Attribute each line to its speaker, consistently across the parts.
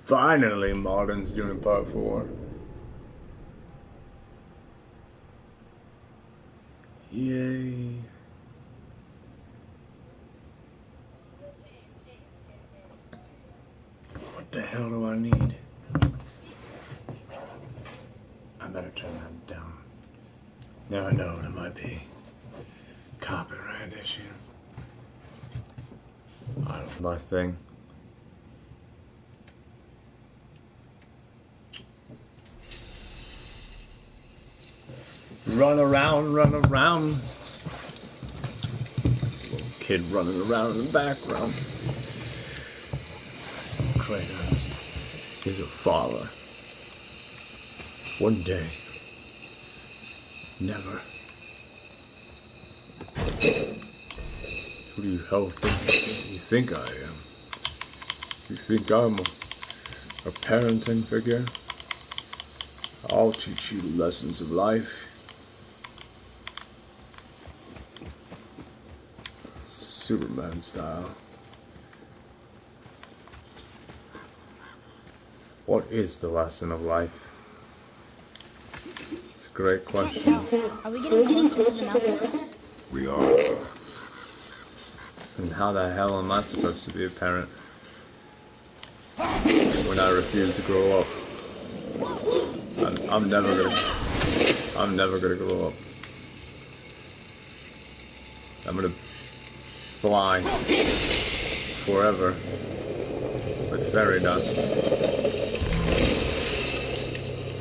Speaker 1: Finally, Martin's doing part 4. Yay. What the hell do I need? I better turn that down. Now I know there might be copyright issues. Last thing. Run around, run around. Little kid running around in the background. Kratos is a father. One day. Never. Who do you hell think you think I am? You think I'm a parenting figure? I'll teach you lessons of life. Superman style. What is the lesson of life? It's a great question.
Speaker 2: Are we getting closer to the mountain?
Speaker 1: We are. And how the hell am I supposed to be a parent when I refuse to grow up? I'm never gonna grow up. I'm gonna fly forever with fairy dust.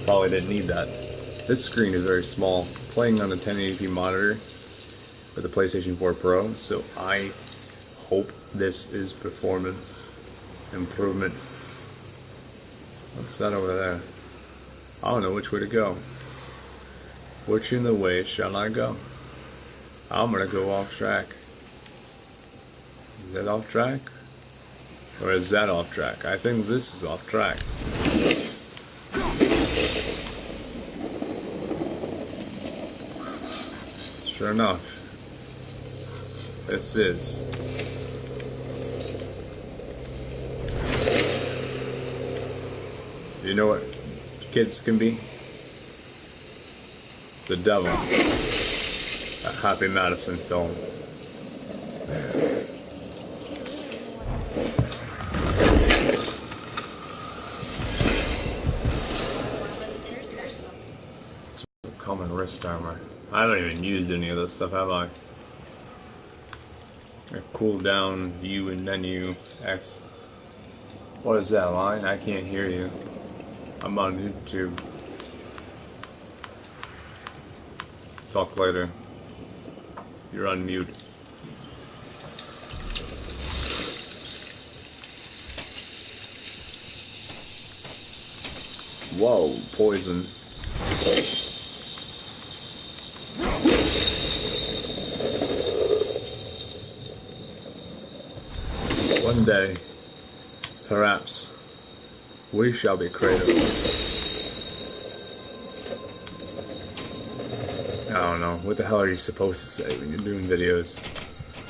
Speaker 1: Probably didn't need that. This screen is very small. Playing on a 1080p monitor with the PlayStation 4 Pro, so I hope this is performance improvement. What's that over there? I don't know which way to go. Which in the way shall I go? I'm gonna go off track. Is that off track? Or is that off track? I think this is off track. Sure enough, this is. You know what kids can be? The devil. That Happy Madison film. Common wrist armor. I haven't even used any of this stuff, have I? Cool down, U and menu, X. What is that line? I can't hear you. I'm on YouTube. Talk later. You're on mute. Whoa, poison. One day, perhaps, we shall be creative. I don't know. What the hell are you supposed to say when you're doing videos?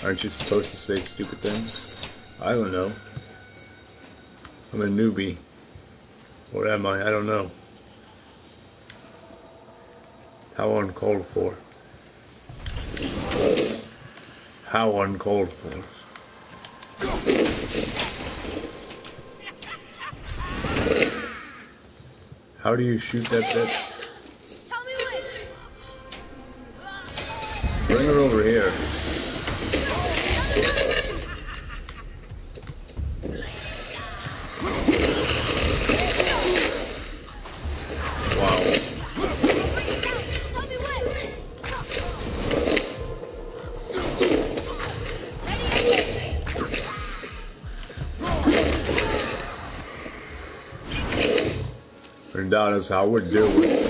Speaker 1: Aren't you supposed to say stupid things? I don't know. I'm a newbie. Or am I? I don't know. How uncalled for. How uncalled for. How do you shoot that bitch? Bring her over here. Wow. And that is how we do it.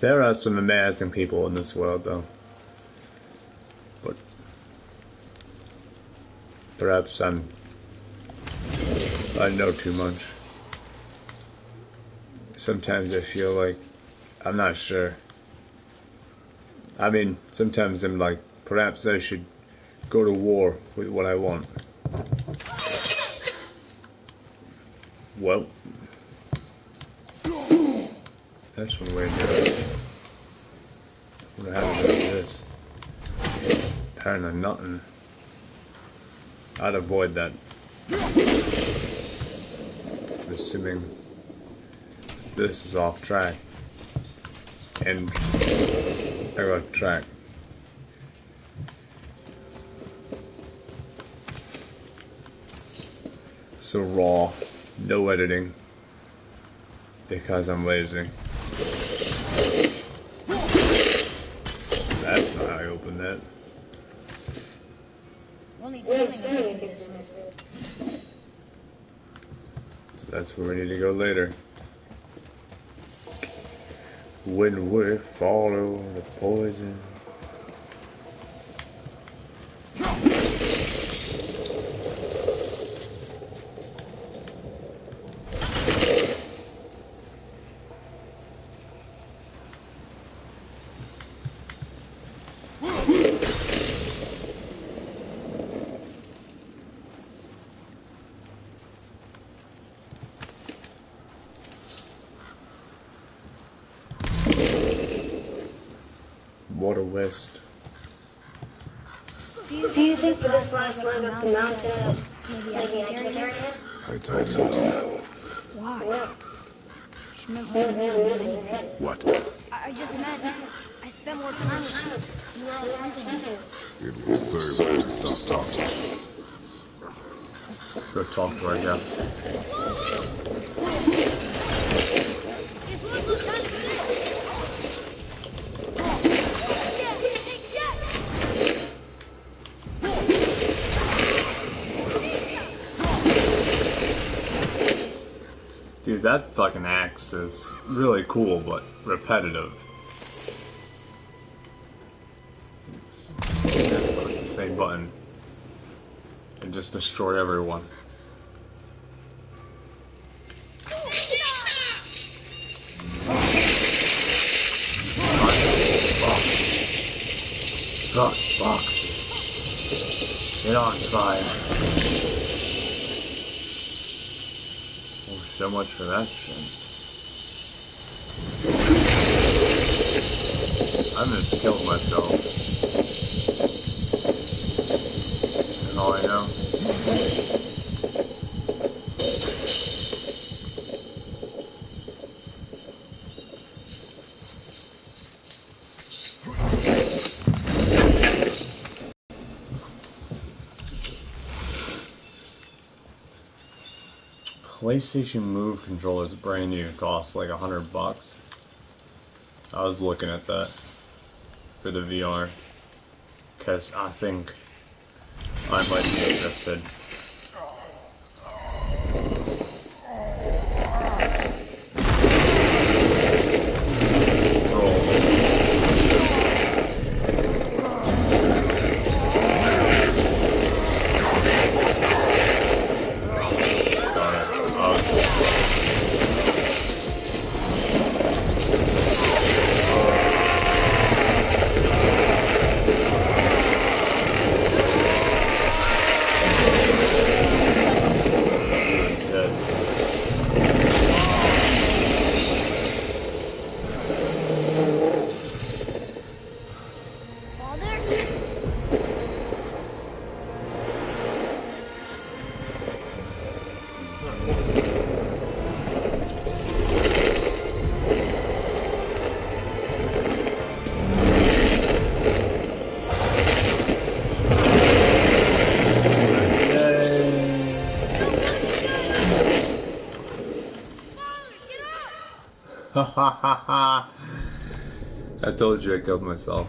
Speaker 1: There are some amazing people in this world, though. But perhaps I know too much. Sometimes I feel like I'm not sure. I mean, sometimes I'm like, perhaps I should go to war with what I want. Well, that's one way to do it. What happened to this? Apparently nothing. I'd avoid that. I'm assuming this is off track. And I got track. So raw, no editing, because I'm lazy. That's not how I open that.
Speaker 2: We'll need something to get this message.
Speaker 1: That's where we need to go later. When we follow the poison. Water West.
Speaker 2: Do you think for this last leg up the mountain, maybe I can carry it?
Speaker 3: I told you no.
Speaker 2: Why?
Speaker 3: What?
Speaker 2: I just meant I spent more time with you. You were out hunting.
Speaker 3: It will serve you to stop talking.
Speaker 1: Let's go talk to our guest. Dude, that fucking axe is really cool, but repetitive. The same button. And just destroy everyone. Boxes. Get on fire. Oh, so much for that shit. I just killed myself. That's all I know. PlayStation Move controllers brand new, cost like $100. I was looking at that for the VR because I think I might be interested. I told you I killed myself.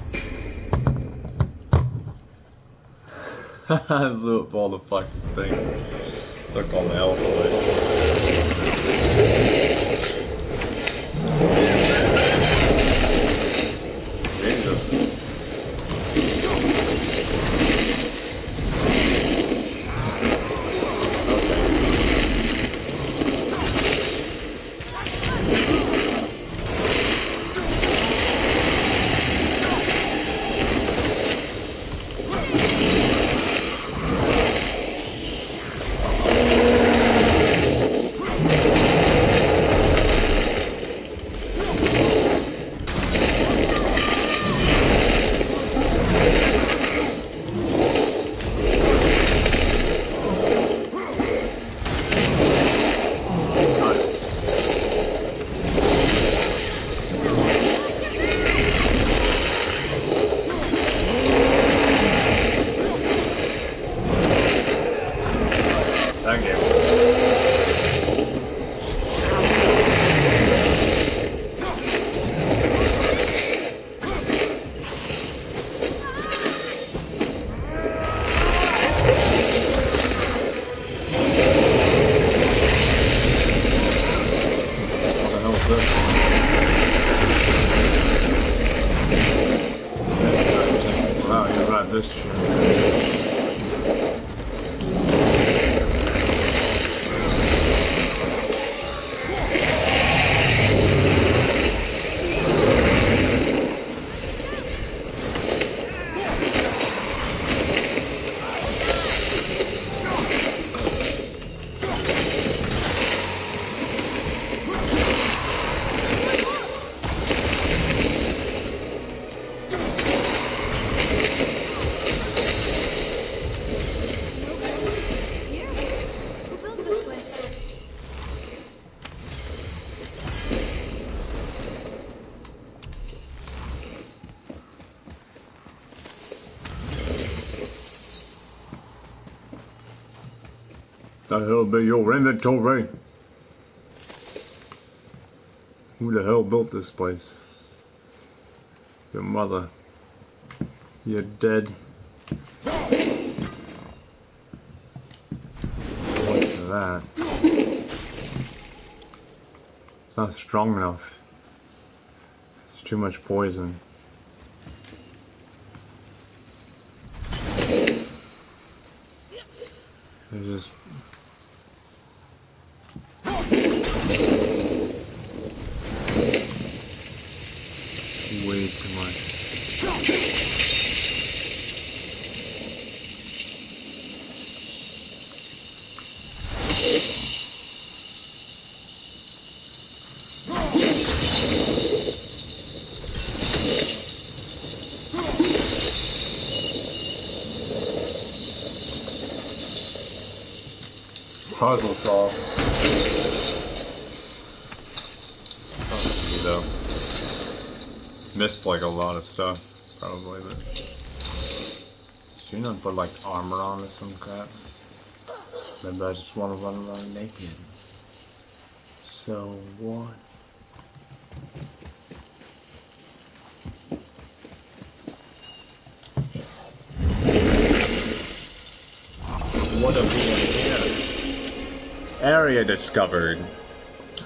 Speaker 1: I blew up all the fucking things. Took all the health away. Jesus. What's this? Wow, you brought this shit.
Speaker 2: Here? Who built this place?
Speaker 1: The hell be your inventory? Who the hell built this place? Your mother. You're dead. What's that? It's not strong enough. It's too much poison. It's just way too much. Puzzle solved. Probably though. Missed like a lot of stuff, probably, but should not put like armor on or some crap. Maybe I just want to run around naked. So what? What have we in here? Area discovered.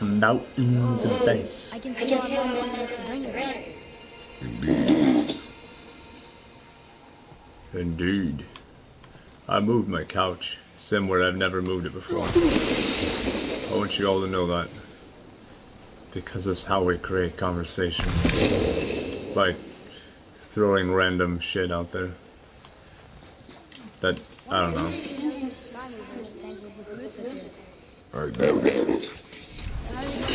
Speaker 1: Mountains of base.
Speaker 2: I can see what wants to bring it.
Speaker 3: Indeed.
Speaker 1: Indeed. I moved my couch somewhere I've never moved it before. I want you all to know that. Because it's how we create conversation. By throwing random shit out there. That, I don't know.
Speaker 3: I doubt it. I do not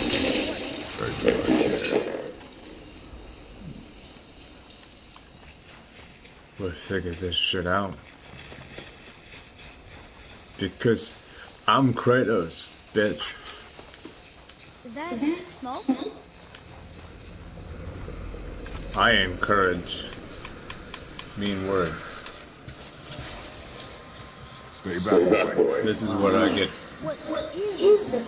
Speaker 3: care.
Speaker 1: We'll figure this shit out. Because I'm Kratos, bitch.
Speaker 2: Is that smoke?
Speaker 1: I am courage. Mean words.
Speaker 3: Stay back, boy.
Speaker 1: This is what I get
Speaker 2: What is it?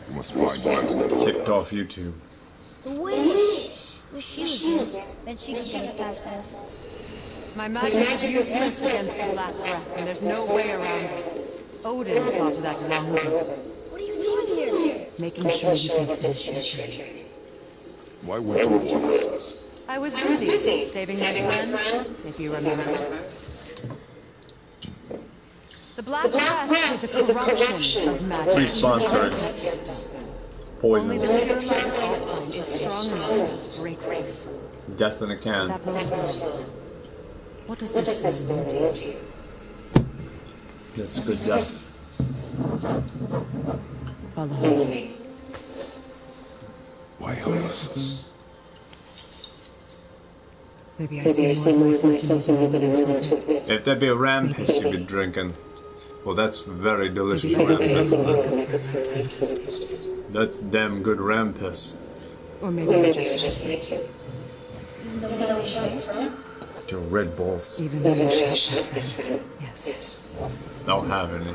Speaker 3: You must find another way.
Speaker 1: kicked off YouTube.
Speaker 2: The witch. Wish she was here. Bet she could get us past this.
Speaker 4: My magic is useless against the Black Breath, and there's no way around it. Odin saw to that long ago,
Speaker 2: What are you doing here?
Speaker 4: making sure you can finish your journey.
Speaker 3: Why would you warn us?
Speaker 4: I was busy saving my friend, if you remember. The Black Breath is a corruption of magic.
Speaker 1: Please sponsor it.
Speaker 4: Only the
Speaker 1: Poison.
Speaker 4: pure light I'll find is strong enough to break through.
Speaker 1: Death in a can.
Speaker 4: That belongs now. What does this mean to you?
Speaker 1: That's good death.
Speaker 4: Follow me.
Speaker 3: Why harness us?
Speaker 4: Maybe I see more of myself than you're willing to admit.
Speaker 1: If there be a ram piss you've been drinking, well, that's very delicious
Speaker 4: Maybe
Speaker 1: ram
Speaker 4: I
Speaker 1: piss.
Speaker 4: can welcome from my time to space.
Speaker 1: That's damn good ram piss.
Speaker 4: Or maybe I just like you.
Speaker 2: Even though we shot in front?
Speaker 1: Your Red Bulls.
Speaker 4: Even though you shot my friend. Yes.
Speaker 1: Don't have any.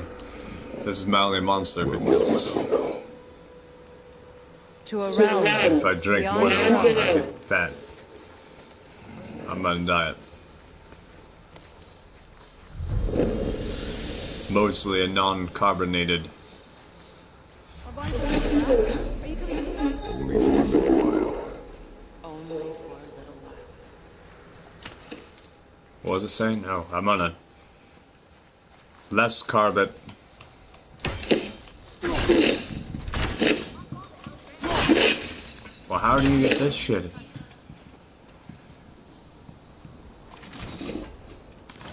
Speaker 1: This is my only monster
Speaker 3: Where
Speaker 1: because
Speaker 3: must we go?
Speaker 4: To a realm.
Speaker 1: if I drink more than one, I get fat. I'm on a diet. Mostly a non-carbonated.
Speaker 2: We're going to the Are you
Speaker 1: What was it saying? No, I'm on a less carbon. Well, how do you get this shit?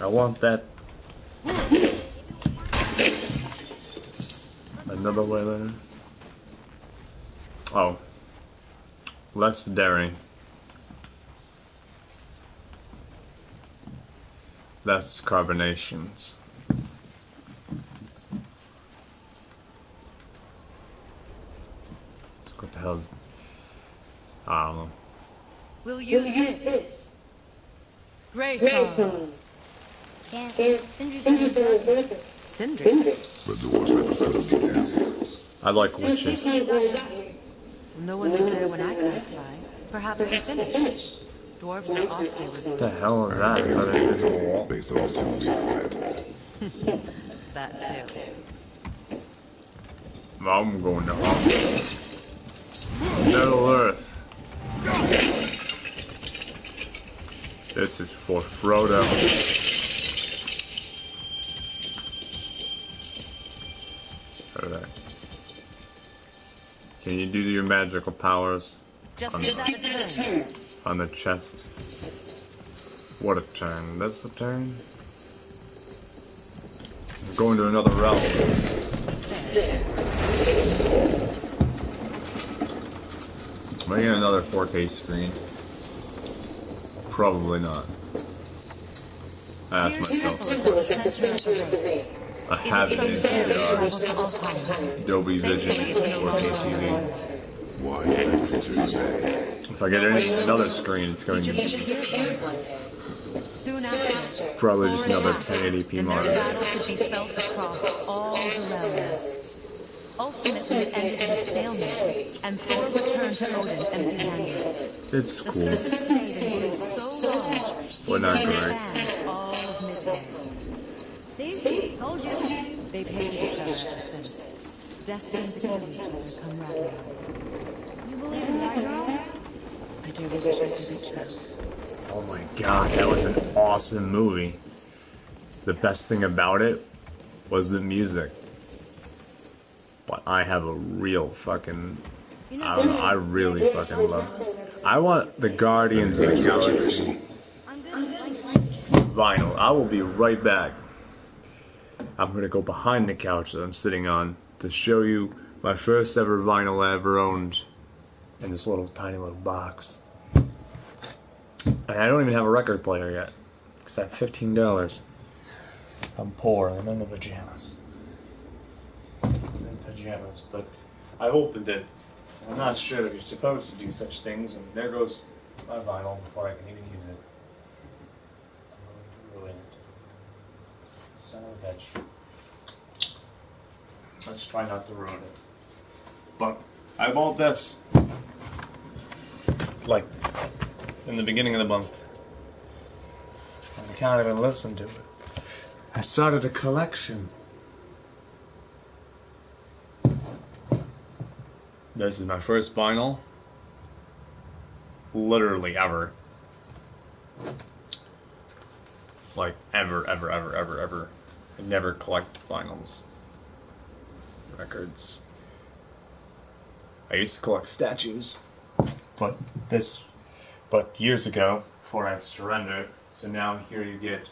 Speaker 1: I want that. Another way there. Oh. Less daring. Less carbonations. What the hell? I don't know.
Speaker 4: We'll use this. Great.
Speaker 2: Can't. Sindri said it was broken.
Speaker 4: Sindri.
Speaker 3: The doors never could have been easy.
Speaker 1: I like witches.
Speaker 4: No one was there when I passed by. Perhaps they finished. Dwarves are awfully
Speaker 1: What
Speaker 4: resourceful.
Speaker 1: the hell is that? Is that an invisible wall?
Speaker 3: Based on the tunes you read.
Speaker 4: That too.
Speaker 1: I'm going to Middle Earth. This is for Frodo. Frodo. Can you do your magical powers
Speaker 4: Just
Speaker 1: on,
Speaker 4: give that a turn.
Speaker 1: on the chest? What a turn. That's a turn. I'm going to another realm. Am I getting another 4K screen? Probably not. I asked myself. I have it in Adobe Vision 4K TV.
Speaker 3: Why thank you today?
Speaker 1: If I get another screen, it's going to be
Speaker 4: Soon after,
Speaker 1: probably just another
Speaker 4: Thorin
Speaker 1: 1080p
Speaker 4: and their
Speaker 1: monitor.
Speaker 4: battle could be felt across all the realms. Ultimately, it ended in a stalemate, and Thor returned to Odin empty-handed.
Speaker 1: It's
Speaker 4: The
Speaker 1: cool,
Speaker 4: Slytherin stayed and grew so large,
Speaker 1: but not
Speaker 4: it
Speaker 1: great.
Speaker 4: spanned all of Midgard.
Speaker 2: See? Told you.
Speaker 4: They've hated each other ever since, destined to kill each other come Ragnarok.
Speaker 2: You believe in Ragnarok?
Speaker 4: I do wish I could reach them.
Speaker 1: Oh my god, that was an awesome movie. The best thing about it was the music. But I have a real fucking... I don't know, I really fucking love it. I want the Guardians of the Galaxy
Speaker 2: I'm good.
Speaker 1: vinyl. I will be right back. I'm gonna go behind the couch that I'm sitting on to show you my first ever vinyl I ever owned in this little tiny little box. And I don't even have a record player yet, because I have $15. I'm poor. I'm in my pajamas. I'm in pajamas, but I opened it. I'm not sure if you're supposed to do such things, and there goes my vinyl before I can even use it. I'm going to ruin it. Son of a bitch. Let's try not to ruin it. But I bought this, like, in the beginning of the month. And I can't even listen to it. I started a collection. This is my first vinyl. Literally ever. Like, ever. I never collect vinyls. Records. I used to collect statues. But years ago, before I surrendered, so now here you get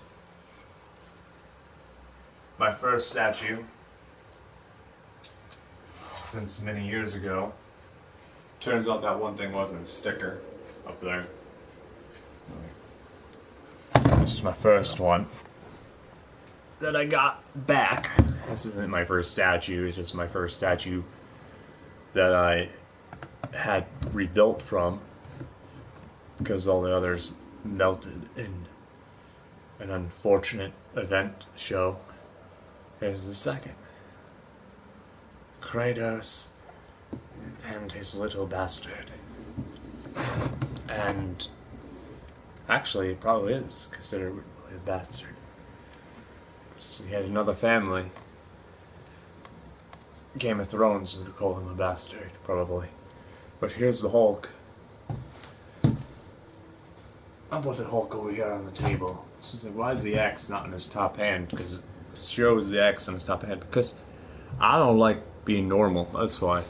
Speaker 1: my first statue since many years ago. Turns out that one thing wasn't a sticker up there. This is my first one that I got back. This isn't my first statue, it's just my first statue that I had rebuilt from, because all the others melted in an unfortunate event show. Here's the second. Kratos and his little bastard. And actually, it probably is considered really a bastard. So he had another family. Game of Thrones would call him a bastard, probably. But here's the Hulk. I'll put the Hulk over here on the table. She's like, why is the X not in his top hand? Because it shows the X on his top hand. Because I don't like being normal. That's why.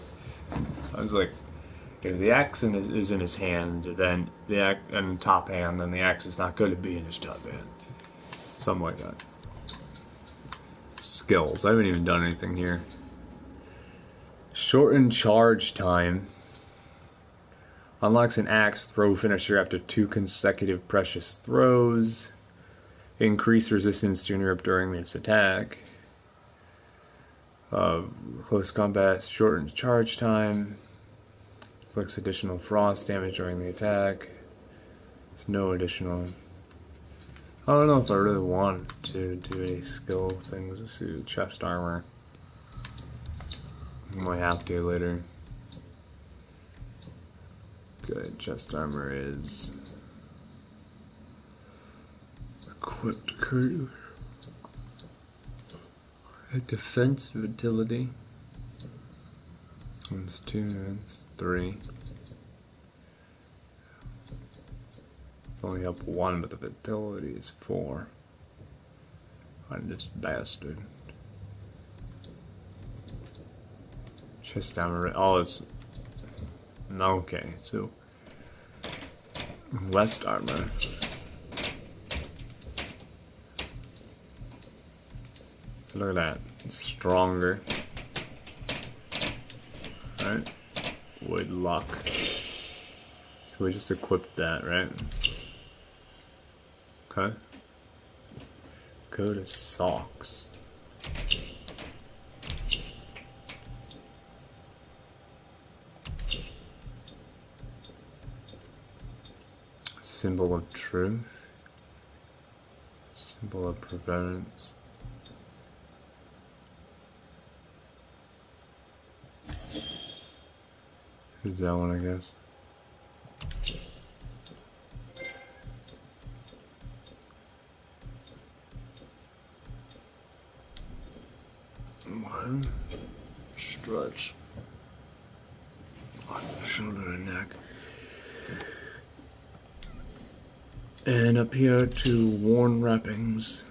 Speaker 1: I was like, if the X is in his hand, then the X in top hand, then the X is not going to be in his top hand. Something like that. Skills. I haven't even done anything here. Shorten charge time. Unlocks an axe throw finisher after 2 consecutive precious throws. Increase resistance to interrupt during this attack. Close combat shortens charge time. Inflicts additional frost damage during the attack. There's no additional. I don't know if I really want to do any skill things. Let's see, chest armor. I might have to later. Good, chest armor is equipped currently. A defensive ability. That's 2, that's 3. It's only up 1, but the vitality is 4. On this bastard. Chest armor. Oh, it's. Okay, so. West armor. Look at that. It's stronger. Alright. Wood luck. So we just equipped that, right? Okay. Go to socks. Symbol of truth. Symbol of prevalence. Here's that one, I guess. One. Stretch. On the shoulder and neck. And up here to worn wrappings.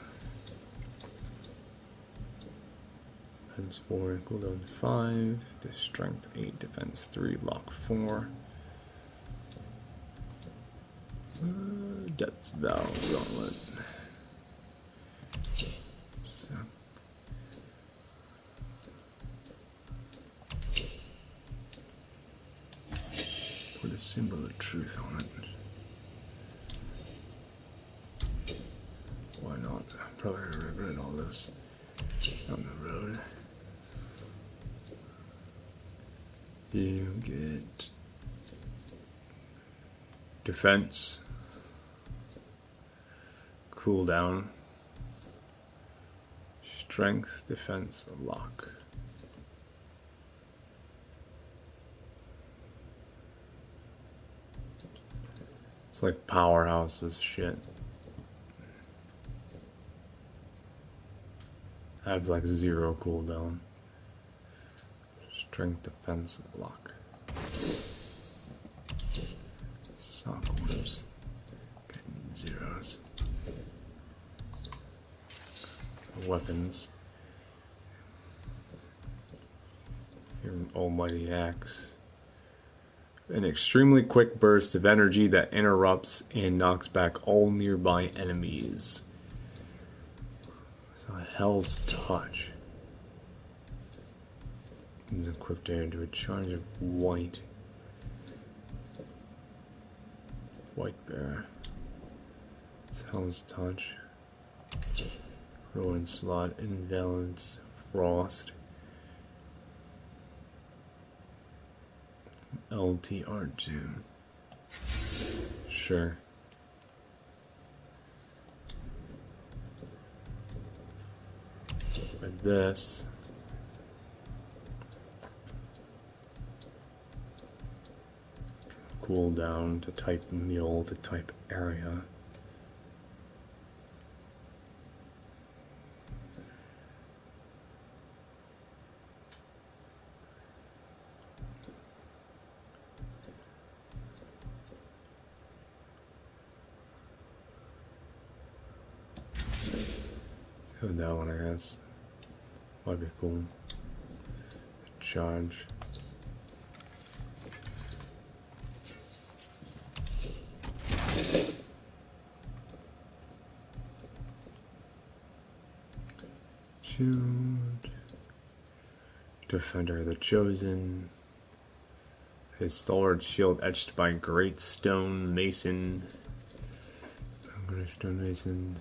Speaker 1: Defense 4, cooldown 5, the strength 8, defense 3, lock 4. Death's Vow Gauntlet. So. Put a symbol of truth on it. Why not? Probably regret all this on the road. You get defense, cooldown, strength, defense, lock. It's like powerhouses shit. Adds like 0 cooldown. Strength, defense, lock. Sock orders. Getting 0s. Weapons. Your almighty axe. An extremely quick burst of energy that interrupts and knocks back all nearby enemies. So Hell's Touch. Is equipped here to a charge of white. White bear. It's Hell's Touch. Ruin Slot, Invalid's Frost. LTR2. Sure. With this. Cooldown to type meal to type area. Go that one, I guess. Might be cool. Charge. Shield. Defender of the Chosen. His stalwart shield etched by Great Stone Mason. Great Stone Mason.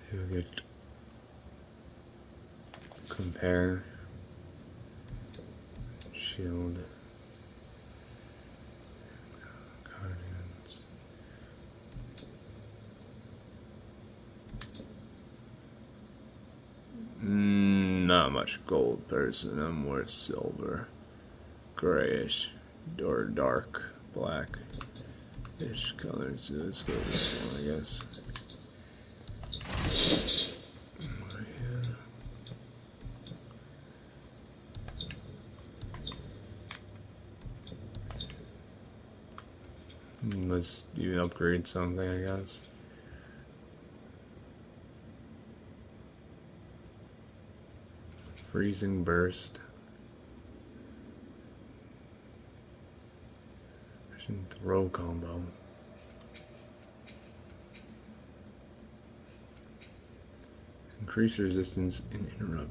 Speaker 1: He'll get compare. Shield. Guardians. Not much gold person. I'm more silver. Grayish. Or dark black-ish colors. So let's go this one, I guess. Let's even upgrade something, I guess. Freezing Burst. Throw combo. Increase resistance and interrupt.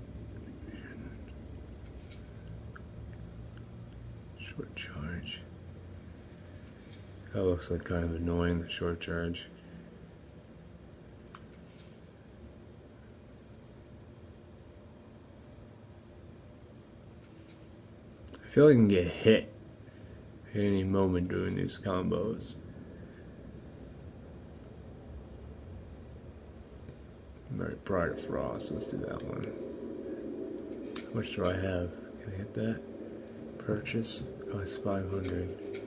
Speaker 1: Short charge. That looks like kind of annoying, the short charge. I feel like I can get hit at any moment doing these combos. Alright, Pride of Frost, let's do that one. How much do I have? Can I hit that? Purchase costs 500.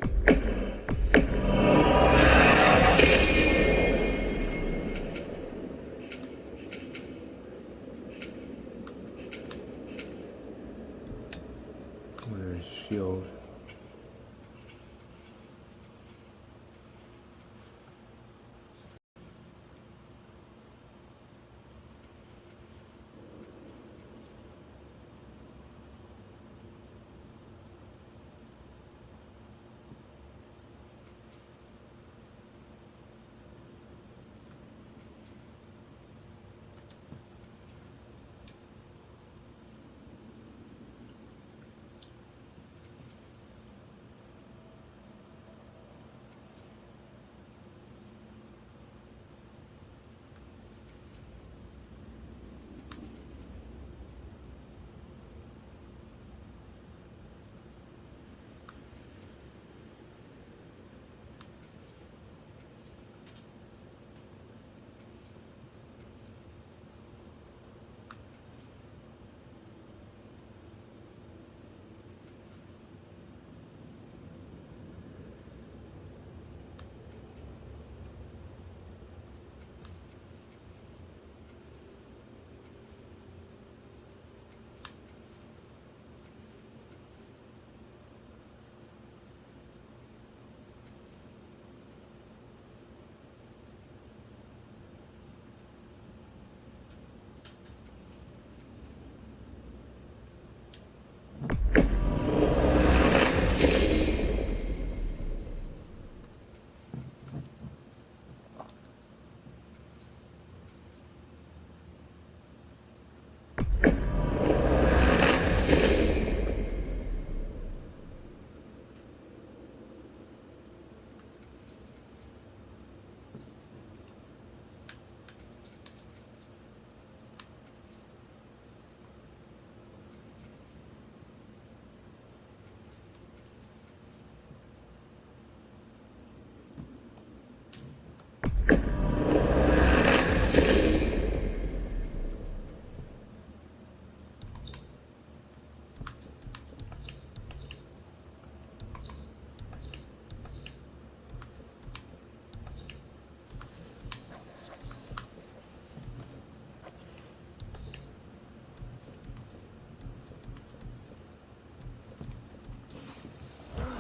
Speaker 1: There's shield.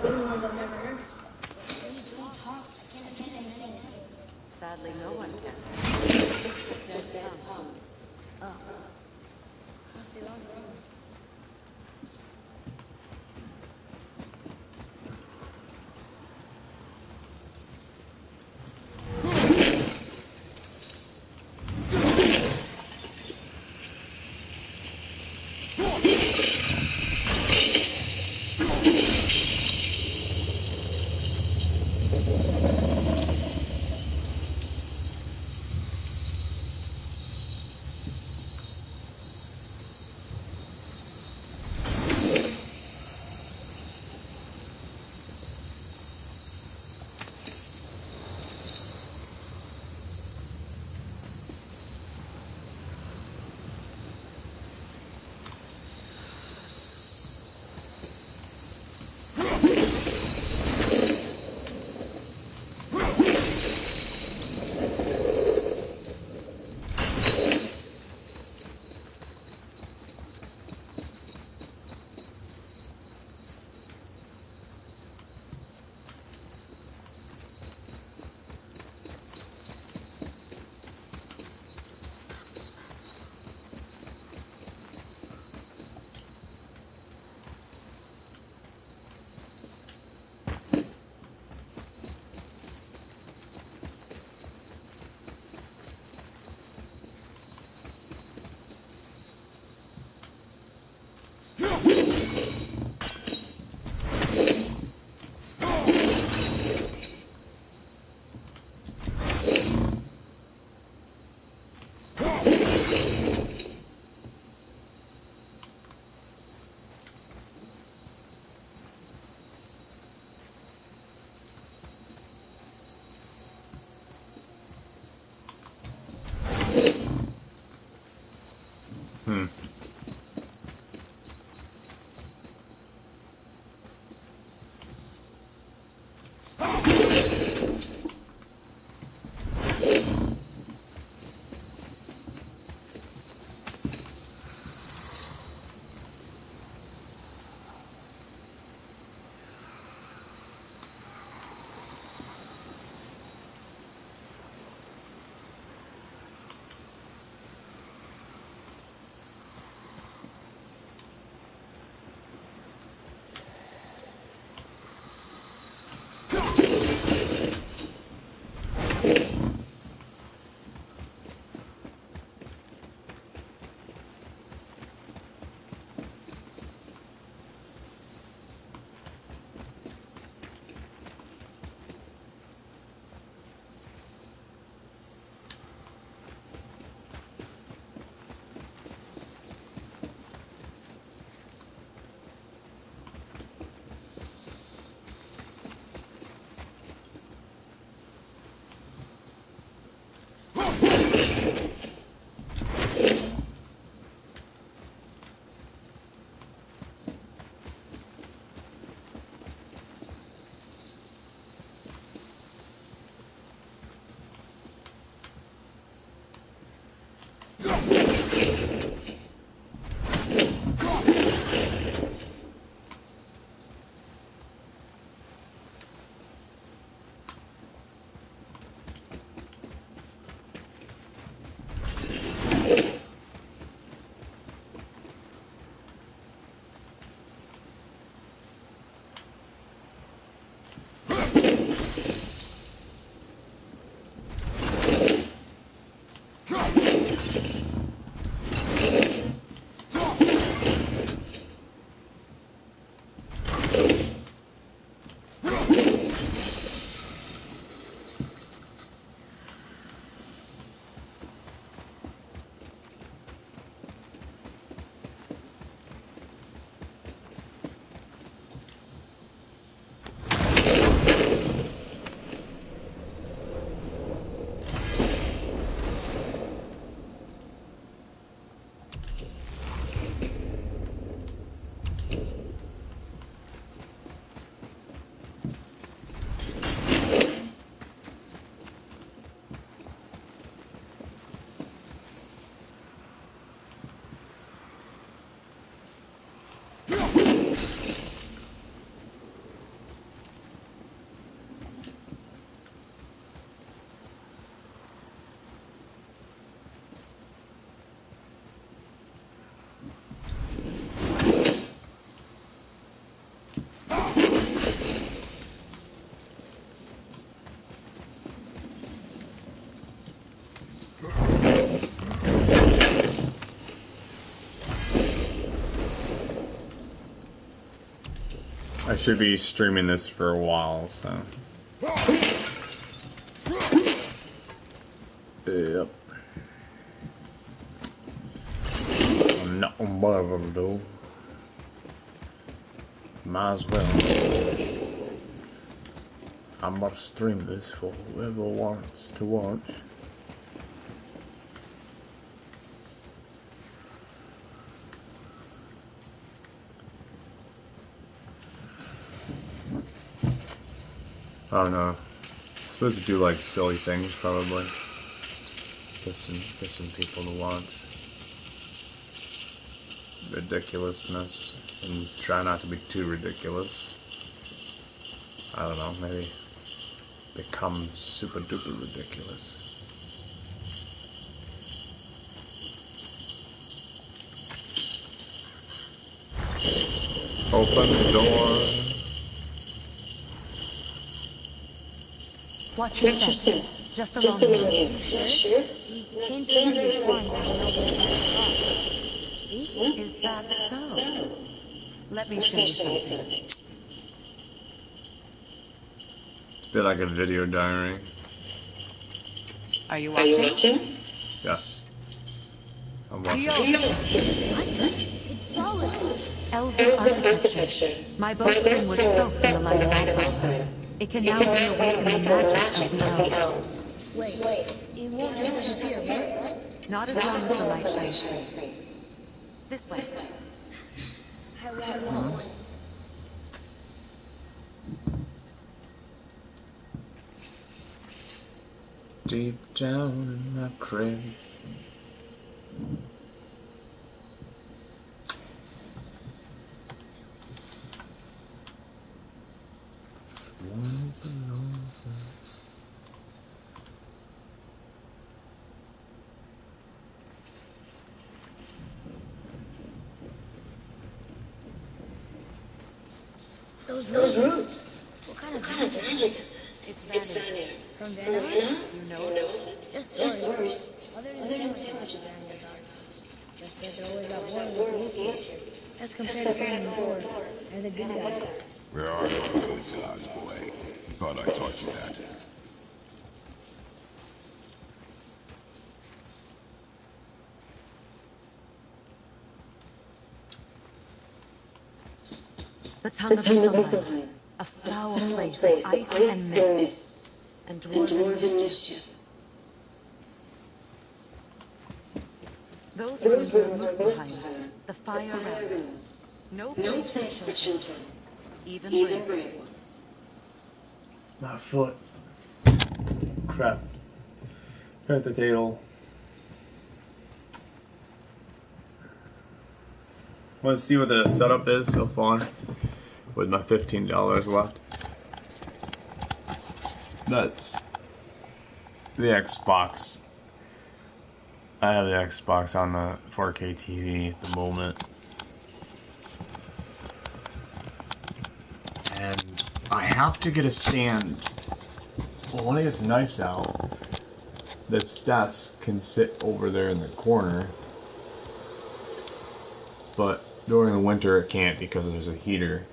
Speaker 2: They're the ones I've never heard of. They talk. Can't understand.
Speaker 4: Sadly, no one can. Except Dead Tom.
Speaker 2: Oh. Must be longer.
Speaker 1: should be streaming this for a while, so. Yep. Nothing but of though. Might as well. I'm gonna stream this for whoever wants to watch. I don't know. Supposed to do like silly things probably. Get some people to watch. Ridiculousness and try not to be too ridiculous. I don't know, maybe become super duper ridiculous. Open the door.
Speaker 4: Watch your step. Just along here.
Speaker 2: Sure. You came through here before and there's no way to see?
Speaker 4: Is that so? Let me show you something.
Speaker 1: Feel like a video diary.
Speaker 4: Are you watching?
Speaker 1: Yes. I'm watching.
Speaker 2: It's solid.
Speaker 4: Elven architecture. My bowstring was soaked in the light of Alfheim. It can now reawaken the magic of the elves.
Speaker 2: Wait. It won't just disappear, right?
Speaker 4: Not as long as the light shines free. This way.
Speaker 2: I won't.
Speaker 1: Deep down in my crib.
Speaker 2: Those roots. What kind of magic is that? It's Vanir. From Vanir?
Speaker 4: You know it?
Speaker 2: Just stories. Other than so much of Vanir documents. Just that there always that one with Lucius. As compared to Vanir and the good guys.
Speaker 3: Where are the good guys, boy? Thought I taught you that.
Speaker 4: The tongue of Niflheim, a foul place of ice and mist, and dwarven mischief. Those rooms were Muspelheim, the fire realm. No place for children, even brave ones.
Speaker 1: My foot. Crap. Hit the table. Let's see what the setup is so far with my $15 left. That's the Xbox. I have the Xbox on the 4K TV at the moment. And I have to get a stand. Well, when it gets nice out, this desk can sit over there in the corner. But during the winter it can't because there's a heater.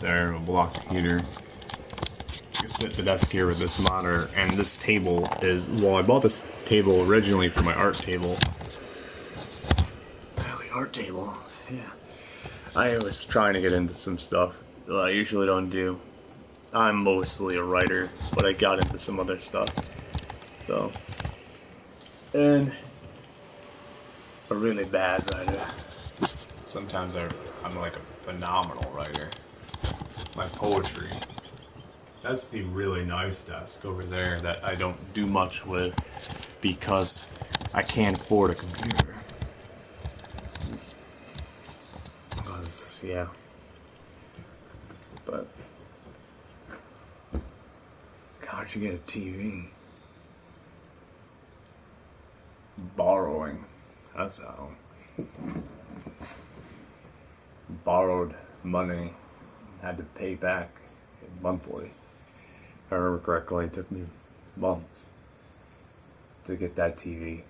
Speaker 1: There, a block heater. I can sit the desk here with this monitor, and this table is, well, I bought this table originally for my art table. Well, the art table, yeah. I was trying to get into some stuff that I usually don't do. I'm mostly a writer, but I got into some other stuff. So, and a really bad writer. Sometimes I'm like a phenomenal writer. My poetry. That's the really nice desk over there that I don't do much with because I can't afford a computer. Because, yeah. But, how'd you get a TV? Borrowing. That's how. Borrowed money, had to pay back monthly. If I remember correctly, it took me months to get that TV.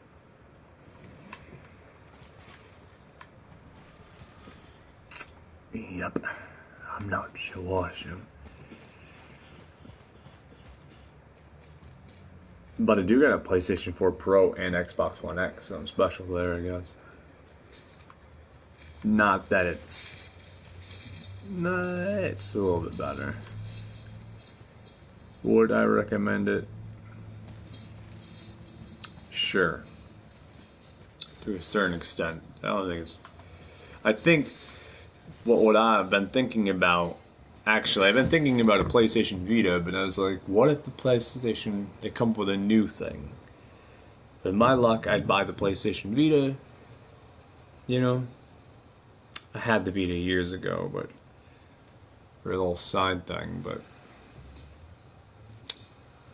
Speaker 1: Yep. I'm not Shawashim. But I do got a PlayStation 4 Pro and Xbox One X, so I'm special there, I guess. Not that it's... Nah, it's a little bit better. Would I recommend it? Sure. To a certain extent. I don't think it's... I think what I've been thinking about... Actually, I've been thinking about a PlayStation Vita, but I was like, what if the PlayStation... They come up with a new thing? With my luck, I'd buy the PlayStation Vita. You know? I had the Vita years ago, but... For a little side thing, but...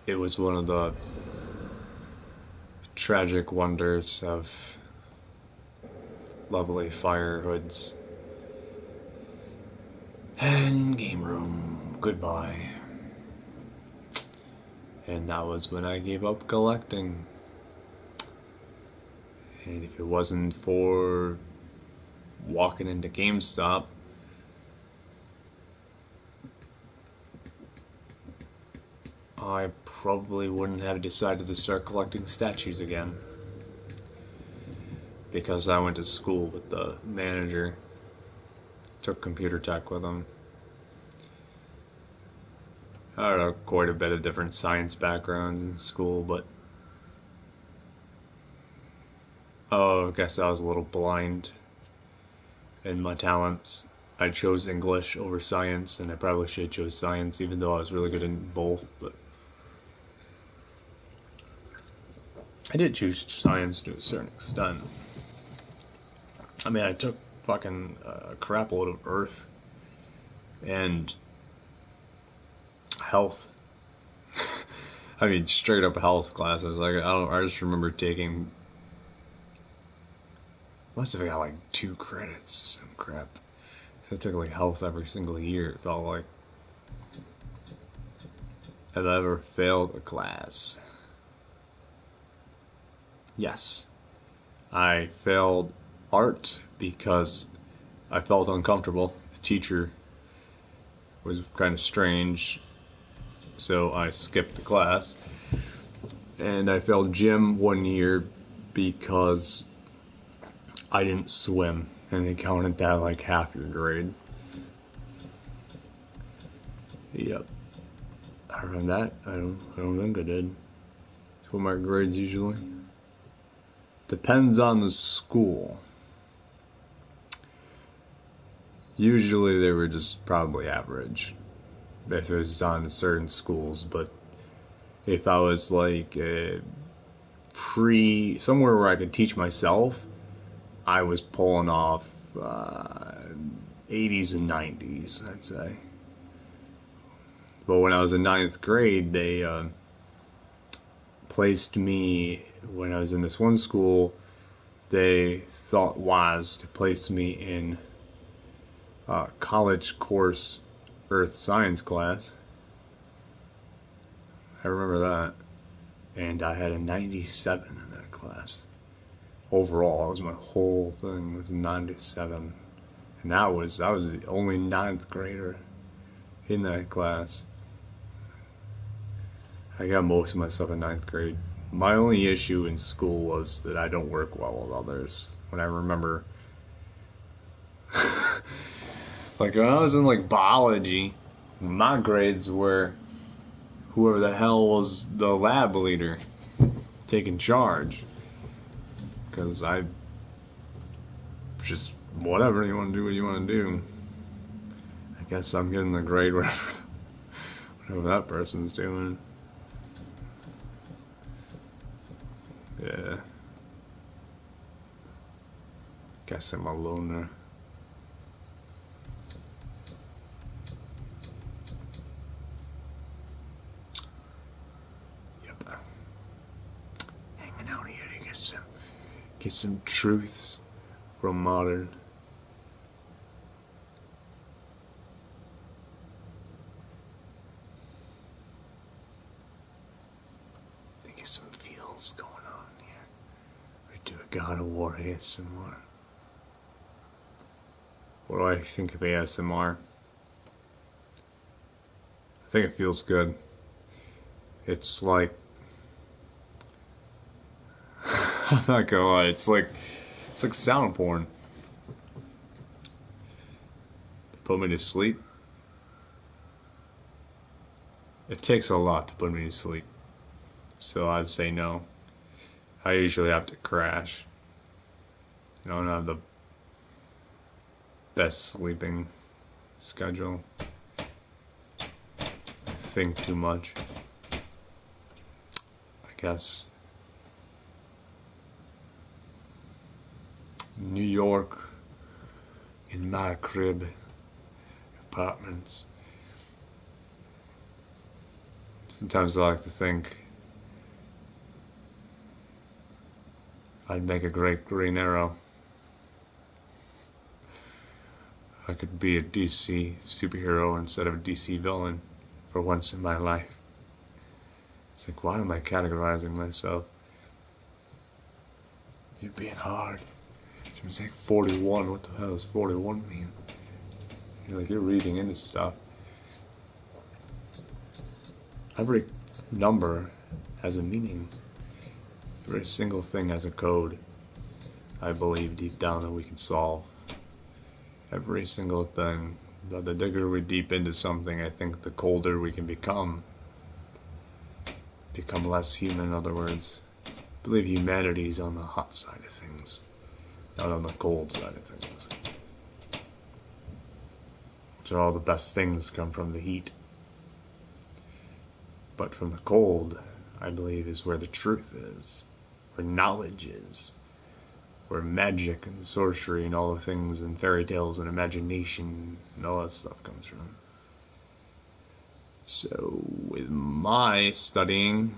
Speaker 1: It was one of the... tragic wonders of... lovely fire hoods. And game room, goodbye. And that was when I gave up collecting. And if it wasn't for walking into GameStop, I probably wouldn't have decided to start collecting statues again. Because I went to school with the manager. Took computer tech with him. I don't know, quite a bit of different science backgrounds in school, but I guess I was a little blind in my talents. I chose English over science, and I probably should have chose science, even though I was really good in both, but I did choose science to a certain extent. I mean, I took fucking crap load of Earth and health. I mean, straight up health classes. Like, I just remember taking... Must have got like 2 credits or some crap. I took like health every single year, it felt like. Have I ever failed a class? Yes. I failed art because I felt uncomfortable. The teacher was kind of strange, so I skipped the class. And I failed gym one year because I didn't swim, and they counted that like half your grade. Yep. Other than that, I don't think I did. That's what my grades usually. Depends on the school. Usually they were just probably average if it was on certain schools, but if I was like somewhere where I could teach myself, I was pulling off 80s and 90s, I'd say. But when I was in 9th grade, they placed me, when I was in this one school, they thought wise to place me in college course earth science class. I remember that. And I had a 97 in that class. Overall, that was my whole thing, was 97. And I was the only 9th grader in that class. I got most of my stuff in 9th grade. My only issue in school was that I don't work well with others. When I remember, like when I was in like biology, my grades were whoever the hell was the lab leader taking charge. Because I just, whatever, you want to do what you want to do. I guess I'm getting the grade whatever that person's doing. Yeah. Guess I'm a loner. Yep. Hanging out here to get some truths from modern. Get some feels going on here. We do a God of War ASMR. What do I think of ASMR? think it feels good. It's like, I'm not gonna lie, it's like sound porn. Put me to sleep. It takes a lot to put me to sleep. So I'd say no. I usually have to crash. I don't have the best sleeping schedule. I think too much. I guess. New York, in my crib, apartments. Sometimes I like to think I'd make a great Green Arrow. I could be a DC superhero instead of a DC villain for once in my life. It's like, why am I categorizing myself? You're being hard. It's like 41. What the hell does 41 mean? You're reading into stuff. Every number has a meaning. Every single thing has a code. I believe deep down that we can solve. Every single thing. But the digger we deep into something, I think the colder we can become. Become less human, in other words. I believe humanity's on the hot side of things, not on the cold side of things. So all the best things come from the heat. But from the cold, I believe, is where the truth is, where knowledge is, where magic and sorcery and all the things and fairy tales and imagination and all that stuff comes from. So with my studying,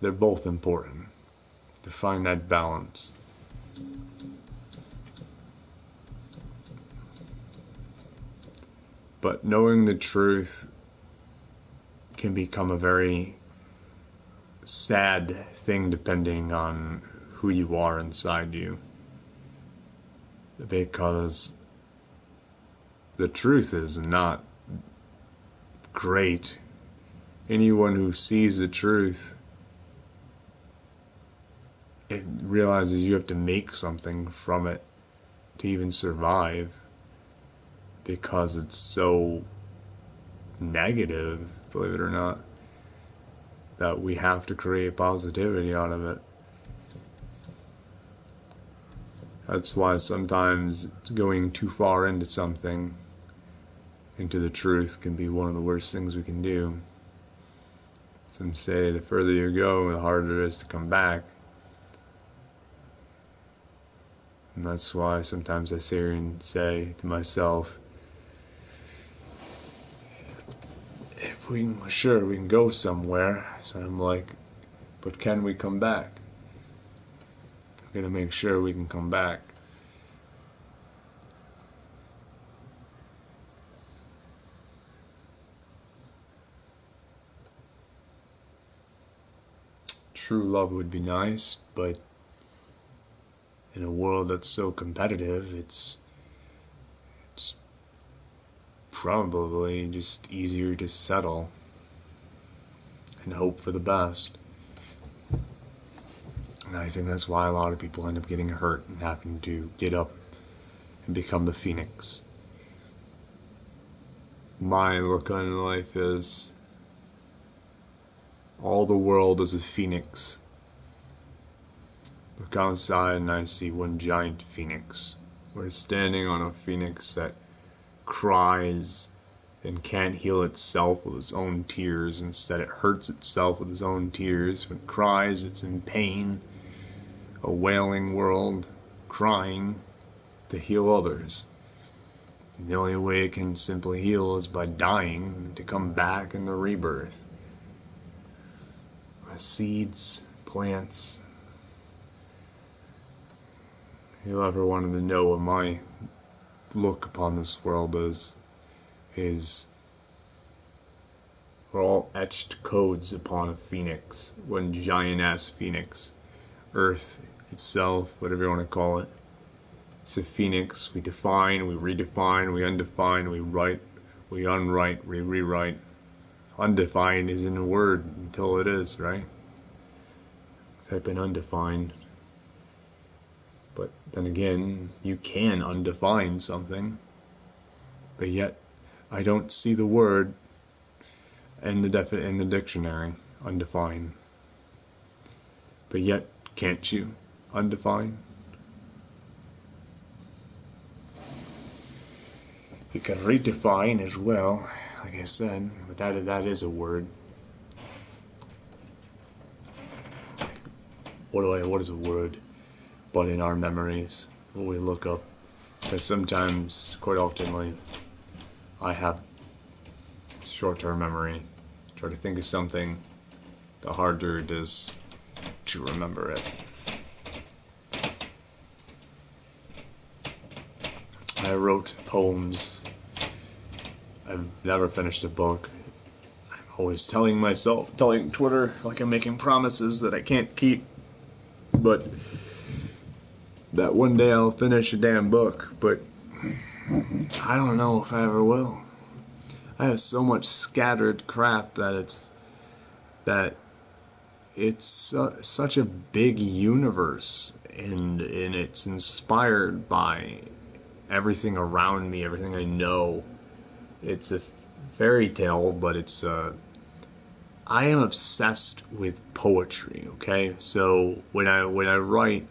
Speaker 1: they're both important to find that balance. But knowing the truth can become a very sad thing depending on who you are inside you. Because the truth is not great. Anyone who sees the truth, it realizes you have to make something from it to even survive. Because it's so negative, believe it or not, that we have to create positivity out of it. That's why sometimes going too far into something, into the truth, can be one of the worst things we can do. Some say the further you go, the harder it is to come back. And that's why sometimes I sit here and say to myself, if we can go somewhere. So I'm like, but can we come back? I'm gonna make sure we can come back. True love would be nice, but in a world that's so competitive, it's probably just easier to settle and hope for the best. And I think that's why a lot of people end up getting hurt and having to get up and become the phoenix. My look on life is all the world is a phoenix. Look outside and I see one giant phoenix. We're standing on a phoenix that cries and can't heal itself with its own tears. Instead, it hurts itself with its own tears. When it cries, it's in pain. A wailing world, crying to heal others. And the only way it can simply heal is by dying to come back in the rebirth. Seeds, plants. Whoever wanted to know what my look upon this world is we're all etched codes upon a phoenix, one giant ass phoenix. Earth itself, whatever you want to call it, It's a phoenix. We define, we redefine, we undefine, we write, we unwrite, we rewrite. Undefined isn't a word until it is, right? Type in undefined. But then again, you can undefine something. But yet, I don't see the word in the dictionary, undefined. But yet, can't you undefine? You can redefine as well, like I said, but that is a word. What is a word? But in our memories, what we look up. Because sometimes, quite often, I have short-term memory. Try to think of something, the harder it is to remember it. I wrote poems. I've never finished a book. I'm always telling Twitter like I'm making promises that I can't keep. But that one day I'll finish a damn book. But I don't know if I ever will. I have so much scattered crap that it's such a big universe, and it's inspired by everything around me, everything I know. It's a fairy tale, but I am obsessed with poetry, okay? So when I write,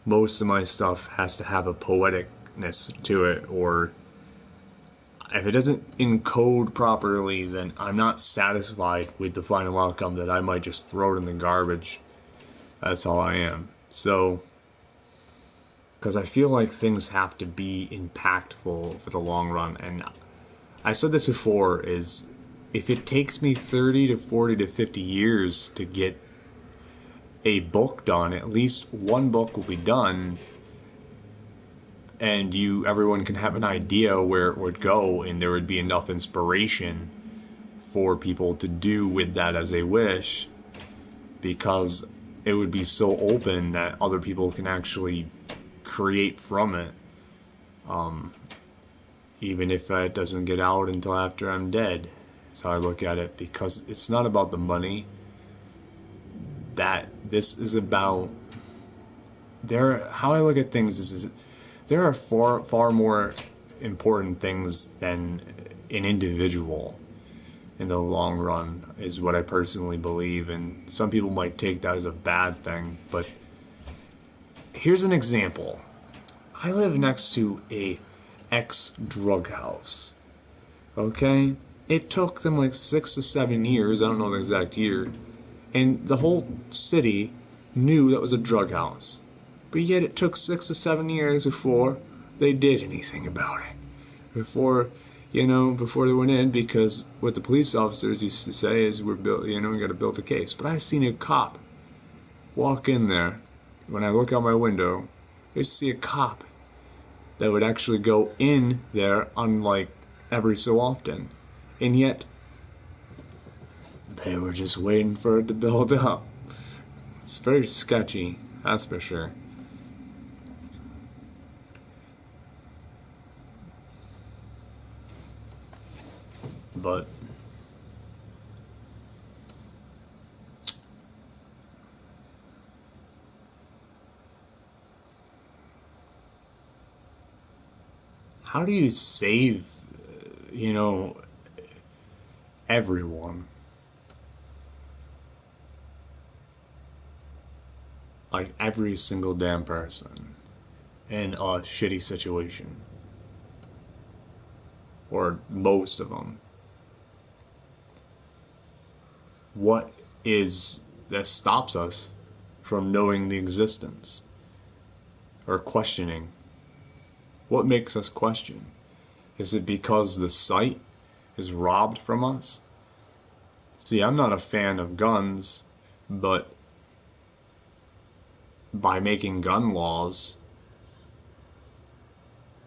Speaker 1: most of my stuff has to have a poeticness to it, or if it doesn't encode properly, then I'm not satisfied with the final outcome, that I might just throw it in the garbage. That's how I am. So, because I feel like things have to be impactful for the long run, and I said this before, is if it takes me 30 to 40 to 50 years to get a book done, at least one book will be done, and everyone can have an idea where it would go, and there would be enough inspiration for people to do with that as they wish, because it would be so open that other people can actually create from it, even if it doesn't get out until after I'm dead. That's how I look at it, because it's not about the money. That this is about how I look at things is there are far more important things than an individual in the long run, is what I personally believe, and some people might take that as a bad thing, but here's an example. I live next to a ex-drug house, okay? It took them like 6 to 7 years, I don't know the exact year, and the whole city knew that was a drug house. But yet it took 6 to 7 years before they did anything about it. Before they went in, because what the police officers used to say is, we gotta build a case. But I've seen a cop walk in there. When I look out my window, I see a cop that would actually go in there, unlike every so often. And yet, they were just waiting for it to build up. It's very sketchy, that's for sure. But how do you save, everyone? Like every single damn person in a shitty situation. Or most of them. What is that stops us from knowing the existence or questioning? What makes us question? Is it because the sight is robbed from us? See, I'm not a fan of guns, but by making gun laws,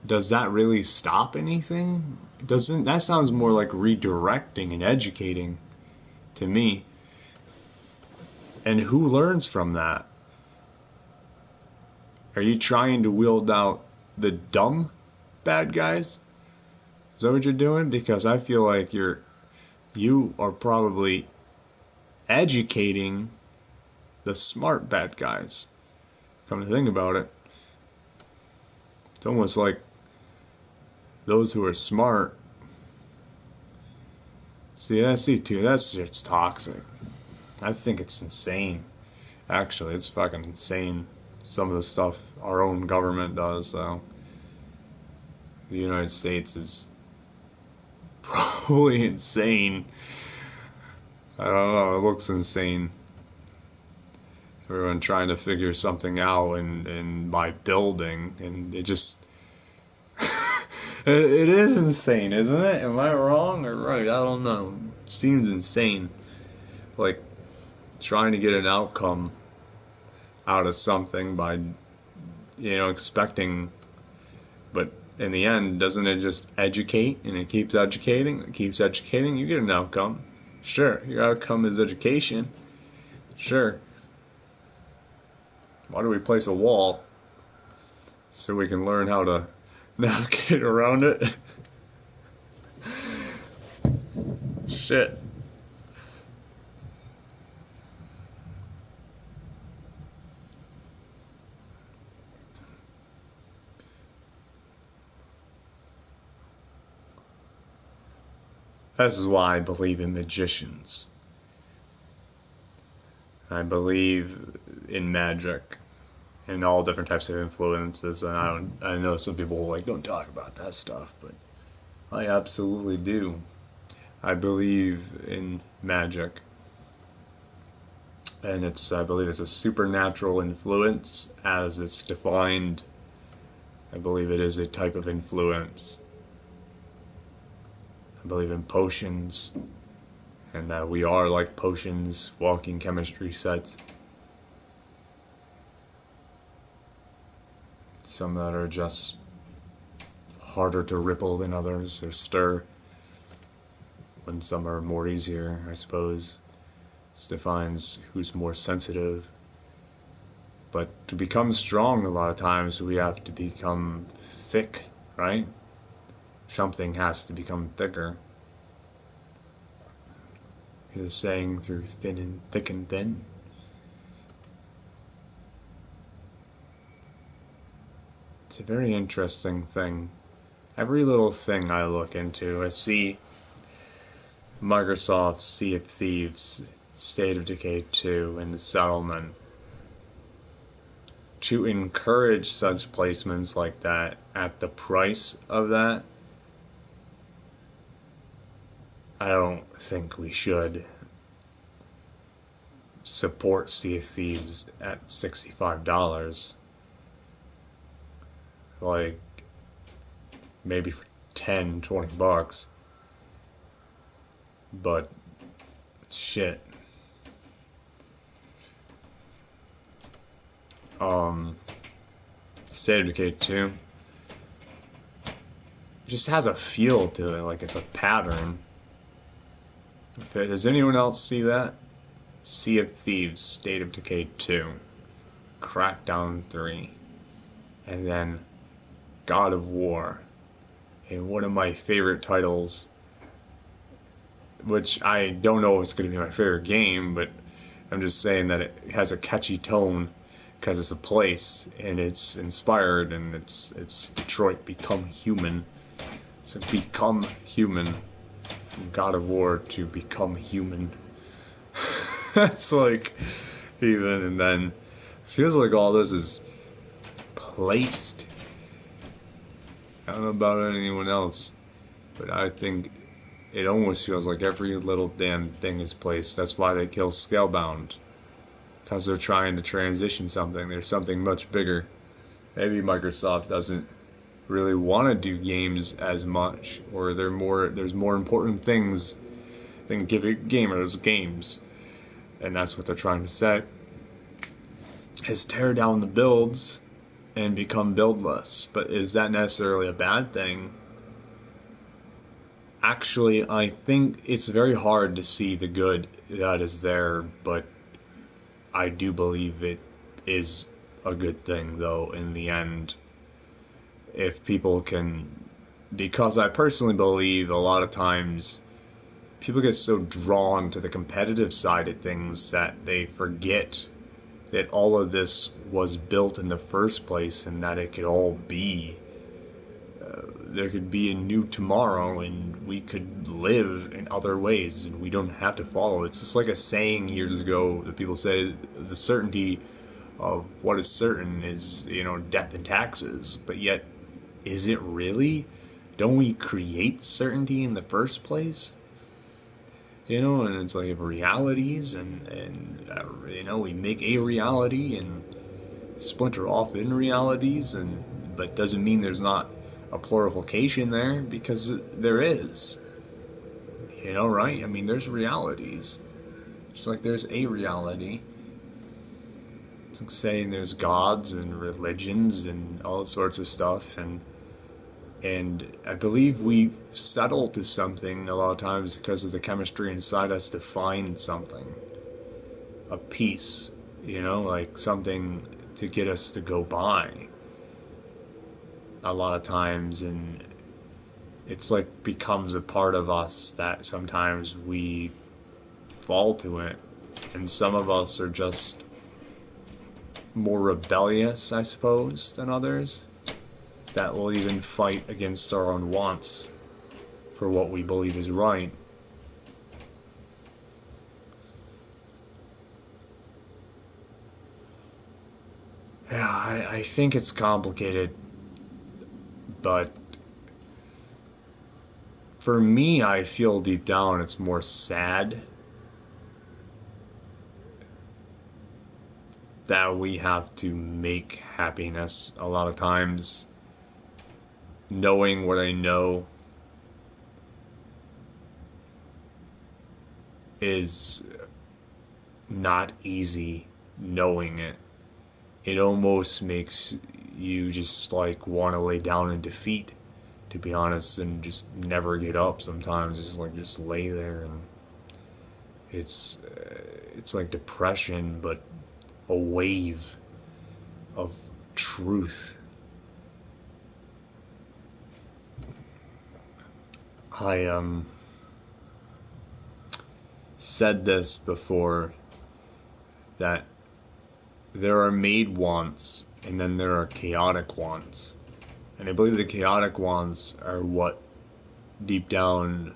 Speaker 1: does that really stop anything? That sounds more like redirecting and educating to me. And who learns from that? Are you trying to wield out the dumb bad guys? Is that what you're doing? Because I feel like you are probably educating the smart bad guys. Come to think about it, it's almost like those who are smart. See too. That's just toxic. I think it's insane. Actually, it's fucking insane. Some of the stuff our own government does. So the United States is probably insane. I don't know. It looks insane. Everyone trying to figure something out and by building, and it just it is insane, isn't it? Am I wrong or right? I don't know. Seems insane. Like trying to get an outcome out of something by expecting, but in the end, doesn't it just educate? And it keeps educating, you get an outcome. Sure, your outcome is education. Sure. Why do we place a wall? So we can learn how to navigate around it. Shit. This is why I believe in magicians. I believe in magic and all different types of influences. And I know some people like, don't talk about that stuff, but I absolutely do. I believe in magic. And I believe it's a supernatural influence as it's defined. I believe it is a type of influence. I believe in potions, and that we are like potions, walking chemistry sets. Some that are just harder to ripple than others, or stir, when some are more easier, I suppose. This defines who's more sensitive. But to become strong, a lot of times we have to become thick, right? Something has to become thicker. He's saying through thin and thick and thin. It's a very interesting thing. Every little thing I look into, I see Microsoft's Sea of Thieves, State of Decay 2, and the settlement. To encourage such placements like that at the price of that, I don't think we should support Sea of Thieves at $65. Like, maybe for $10-$20. But, shit. State of Decay 2 just has a feel to it, like it's a pattern. Does anyone else see that? Sea of Thieves, State of Decay 2, Crackdown 3, and then God of War. And one of my favorite titles, which I don't know if it's going to be my favorite game, but I'm just saying that it has a catchy tone because it's a place and it's inspired, and it's Detroit Become Human. It's a Become Human. God of War to Become Human. That's like, even, and then feels like all this is placed. I don't know about anyone else, but I think it almost feels like every little damn thing is placed. That's why they kill Scalebound, because they're trying to transition something. There's something much bigger. Maybe Microsoft doesn't really want to do games as much, or there's more important things than giving gamers games, and that's what they're trying to set, is tear down the builds and become buildless. But is that necessarily a bad thing? Actually, I think it's very hard to see the good that is there, but I do believe it is a good thing, though, in the end. if people can, because I personally believe a lot of times people get so drawn to the competitive side of things that they forget that all of this was built in the first place and that it could all be. There could be a new tomorrow and we could live in other ways and we don't have to follow. It's just like a saying years ago that people say the certainty of what is certain is, death and taxes. But yet, is it really? Don't we create certainty in the first place? And it's like realities and we make a reality and splinter off in realities, but doesn't mean there's not a plurification there, because there is. Right? I mean, there's realities. Just like there's a reality. It's like saying there's gods and religions and all sorts of stuff, and I believe we settle to something a lot of times because of the chemistry inside us to find something. A piece, like something to get us to go by. A lot of times, and it's like becomes a part of us that sometimes we fall to it. And some of us are just more rebellious, I suppose, than others, that will even fight against our own wants for what we believe is right. Yeah, I think it's complicated, but for me, I feel deep down it's more sad that we have to make happiness a lot of times, knowing what I know is not easy. Knowing it, it almost makes you just like want to lay down in defeat, to be honest, and just never get up. Sometimes just lay there, and it's like depression, but a wave of truth. I said this before, that there are made wants and then there are chaotic wants. And I believe the chaotic wants are what deep down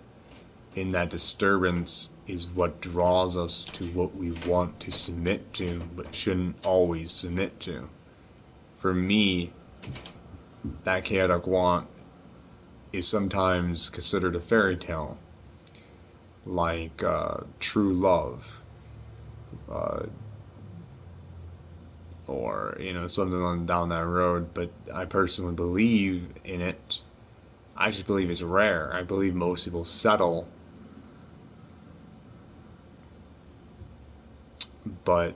Speaker 1: in that disturbance is what draws us to what we want to submit to, but shouldn't always submit to. For me, that chaotic want is sometimes considered a fairy tale, like true love, or something on down that road. But I personally believe in it. I just believe it's rare. I believe most people settle, but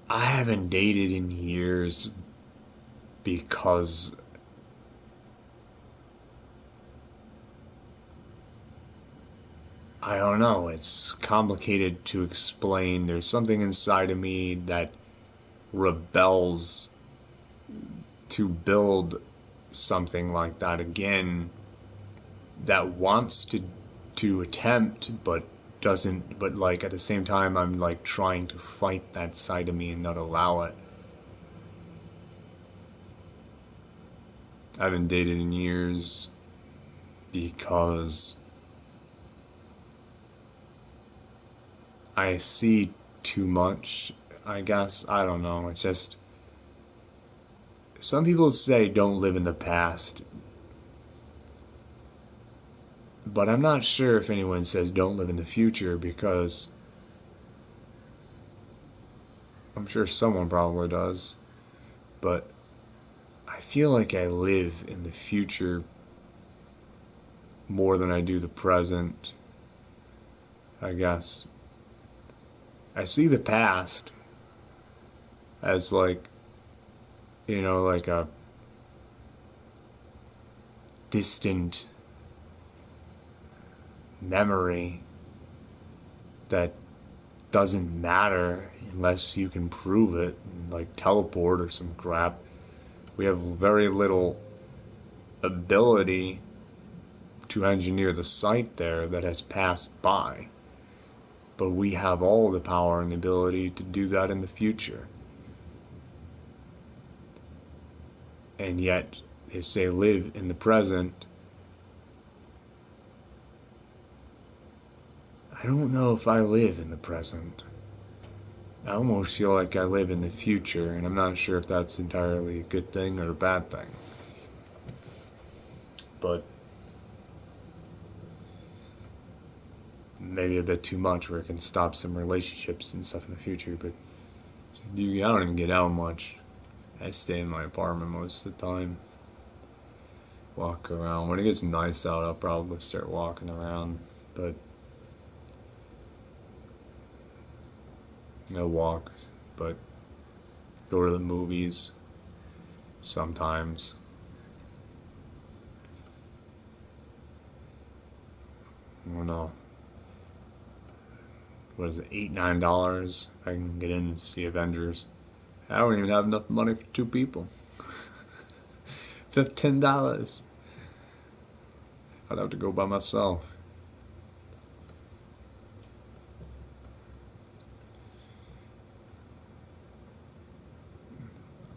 Speaker 1: I haven't dated in years because I don't know, it's complicated to explain. There's something inside of me that rebels to build something like that again, that wants to attempt but doesn't, but like at the same time I'm like trying to fight that side of me and not allow it. I haven't dated in years because I see too much, I guess. I don't know. It's just, some people say don't live in the past, but I'm not sure if anyone says don't live in the future, because I'm sure someone probably does. But I feel like I live in the future more than I do the present, I guess. I see the past as like, like a distant memory that doesn't matter unless you can prove it, like teleport or some crap. We have very little ability to engineer the site there that has passed by. But we have all the power and the ability to do that in the future. And yet, they say live in the present. I don't know if I live in the present. I almost feel like I live in the future, and I'm not sure if that's entirely a good thing or a bad thing. But maybe a bit too much where it can stop some relationships and stuff in the future. But I don't even get out much. I stay in my apartment most of the time. Walk around. When it gets nice out, I'll probably start walking around. But no walk. But go to the movies sometimes. I don't know. What is it, $8-9? I can get in and see Avengers. I don't even have enough money for 2 people. $15. I'd have to go by myself.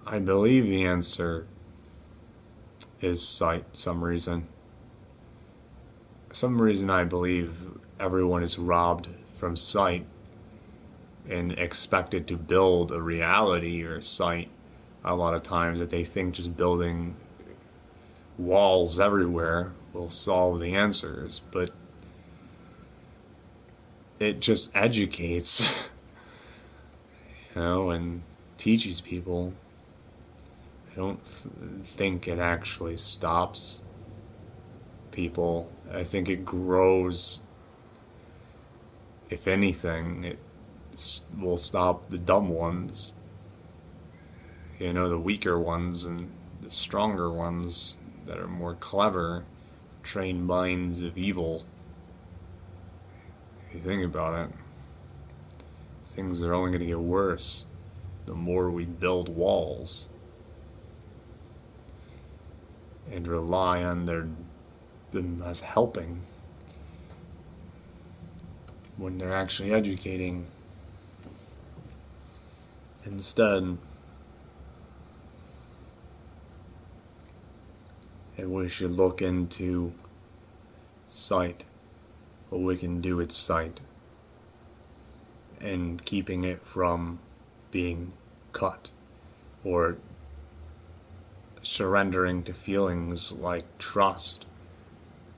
Speaker 1: I believe the answer is sight, some reason. Some reason I believe everyone is robbed from sight and expected to build a reality or sight a lot of times, that they think just building walls everywhere will solve the answers, but it just educates, and teaches people. I don't think it actually stops people. I think it grows. If anything, it will stop the dumb ones, the weaker ones, and the stronger ones that are more clever, trained minds of evil. If you think about it, things are only going to get worse the more we build walls and rely on them as helping when they're actually educating instead. And we should look into sight, what we can do with sight, and keeping it from being cut or surrendering to feelings like trust,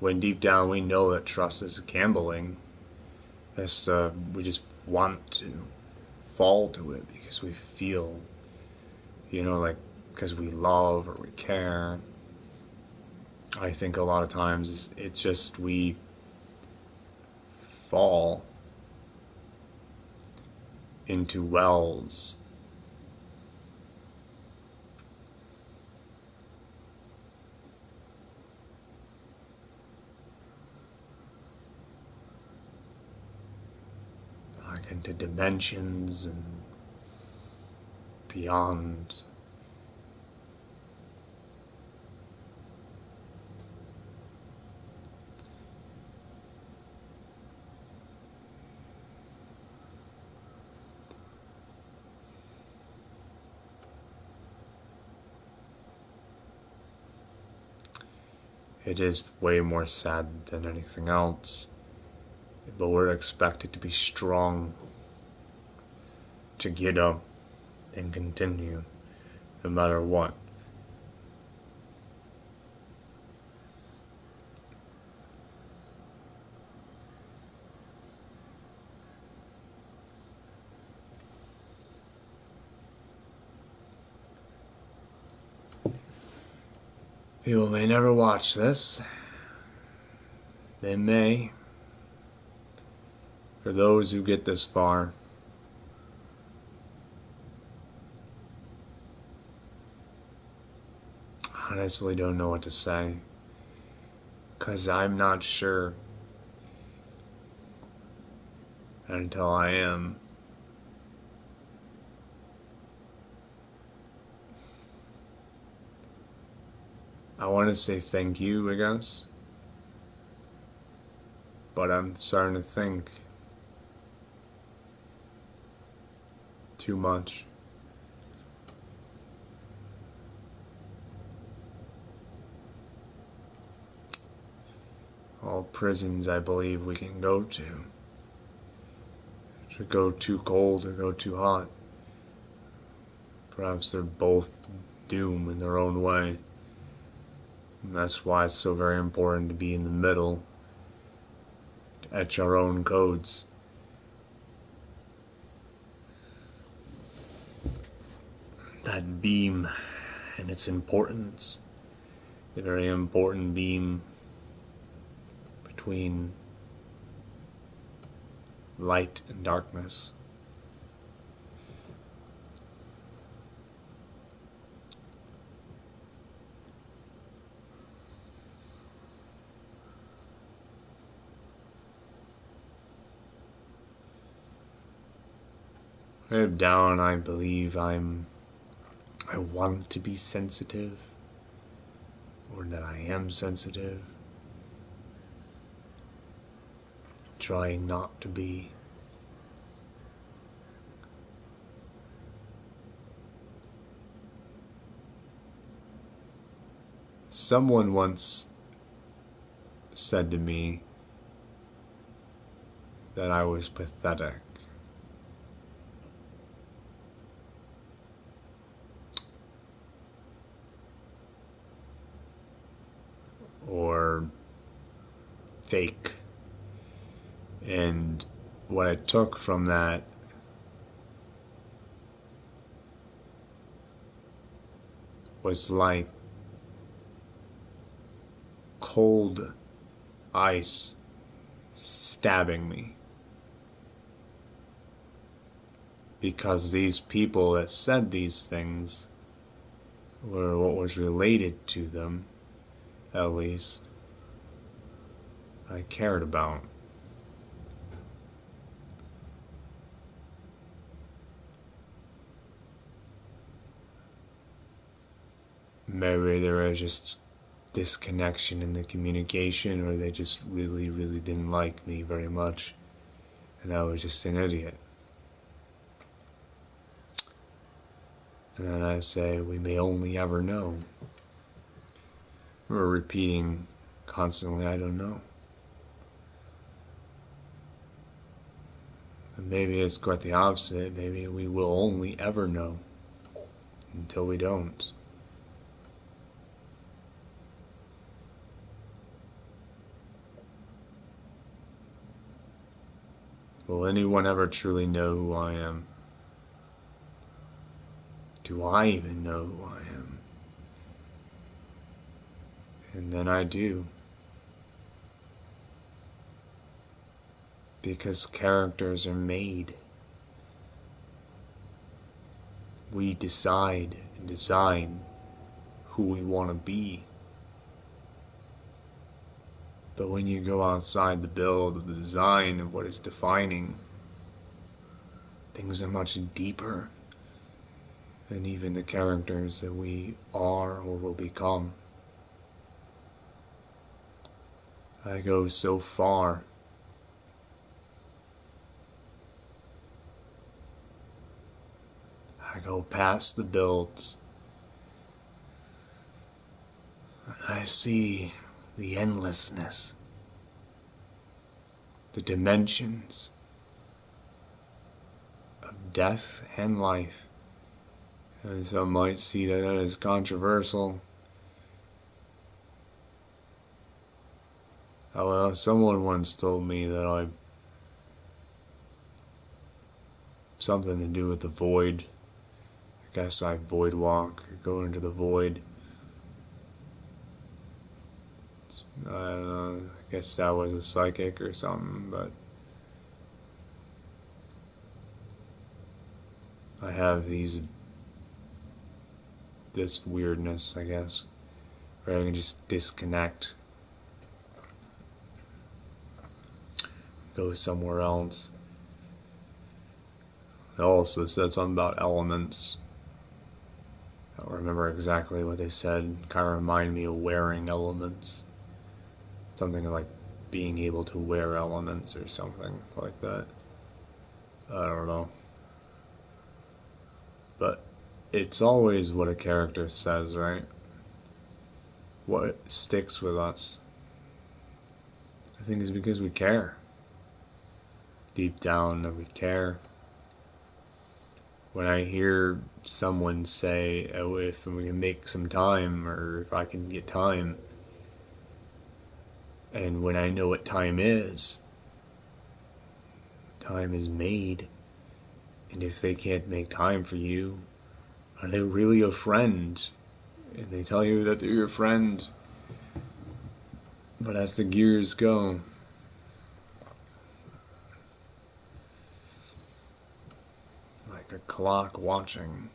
Speaker 1: when deep down we know that trust is gambling. We just want to fall to it because we feel, because we love or we care. I think a lot of times it's just we fall into wells like into dimensions and beyond. It is way more sad than anything else, but we're expected to be strong, to get up and continue no matter what. People may never watch this. They may. For those who get this far, honestly don't know what to say, because I'm not sure until I am. I want to say thank you, I guess. But I'm starting to think too much. All prisons I believe we can go to go too cold or go too hot. Perhaps they're both doom in their own way. And that's why it's so very important to be in the middle, to etch our own codes. That beam and its importance, the very important beam between light and darkness. Deep down, I believe I want to be sensitive, or that I am sensitive, trying not to be. Someone once said to me that I was pathetic. Or fake. And what I took from that was like cold ice stabbing me. Because these people that said these things were what was related to them, at least, I cared about. Maybe there was just disconnection in the communication, or they just really, really didn't like me very much, and I was just an idiot. And then I say, we may only ever know. We're repeating constantly, I don't know. And maybe it's quite the opposite. Maybe we will only ever know until we don't. Will anyone ever truly know who I am? Do I even know who I am? And then I do. Because characters are made. We decide and design who we want to be. But when you go outside the build of the design of what is defining, things are much deeper than even the characters that we are or will become. I go so far. I go past the builds. And I see the endlessness, the dimensions of death and life. And some might see that as controversial. Well, someone once told me that something to do with the void. I guess I void walk, or go into the void. I don't know, I guess that was a psychic or something, but I have this weirdness, I guess, where I can just disconnect, go somewhere else. It also said something about elements. don't remember exactly what they said. Kind of remind me of wearing elements. Something like being able to wear elements or something like that. I don't know. But it's always what a character says, right? What sticks with us. I think it's because we care. Deep down, that we care. When I hear someone say, oh, if we can make some time, or if I can get time, and when I know what time is made, and if they can't make time for you, are they really a friend? And they tell you that they're your friend, but as the gears go, like a clock watching,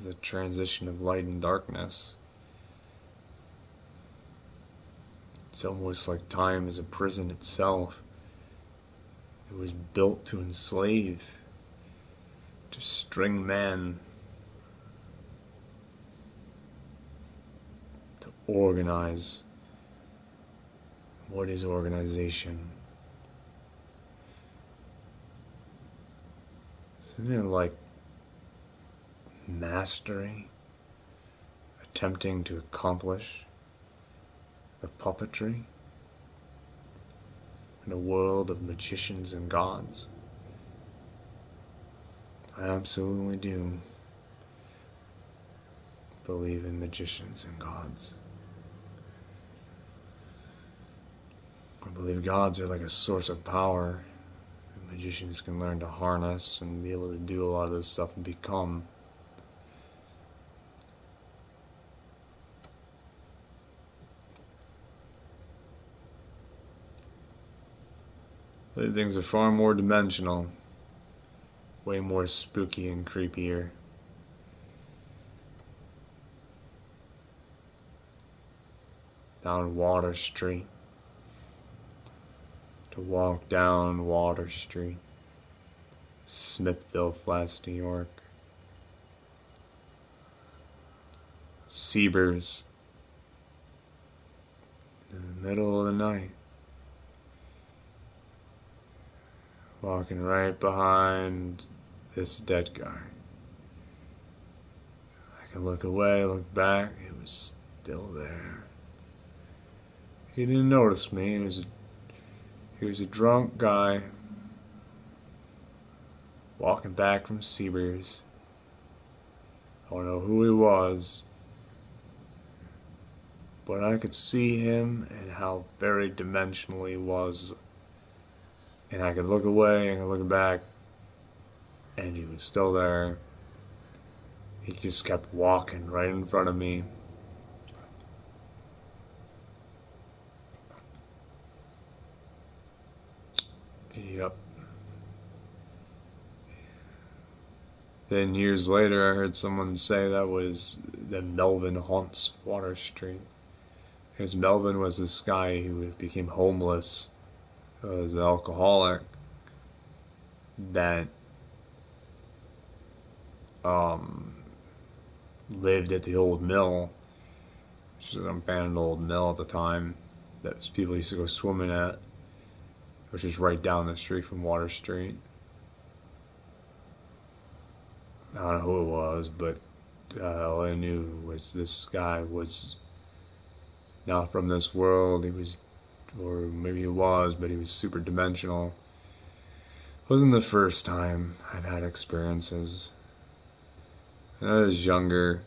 Speaker 1: the transition of light and darkness. It's almost like time is a prison itself. It was built to enslave, to string men, to organize. What is organization? Isn't it like mastery, attempting to accomplish the puppetry in a world of magicians and gods? I absolutely do believe in magicians and gods. I believe gods are like a source of power that magicians can learn to harness and be able to do a lot of this stuff and become. Things are far more dimensional, way more spooky and creepier. Down Water Street. To walk down Water Street, Smithville Flats, New York. Seabers. In the middle of the night. Walking right behind this dead guy. I can look away, look back, it was still there. He didn't notice me, he was a drunk guy walking back from Seabers. I don't know who he was, but I could see him and how very dimensional he was. And I could look away and I could look back, and he was still there. He just kept walking right in front of me. Yep. Then years later, I heard someone say that Melvin haunts Water Street. Because Melvin was this guy who became homeless, was an alcoholic, that lived at the old mill, which was an abandoned old mill at the time that people used to go swimming at, which is right down the street from Water Street. I don't know who it was, but all I knew was this guy was not from this world. He was, or maybe he was, but he was super dimensional. It wasn't the first time I've had experiences. When I was younger,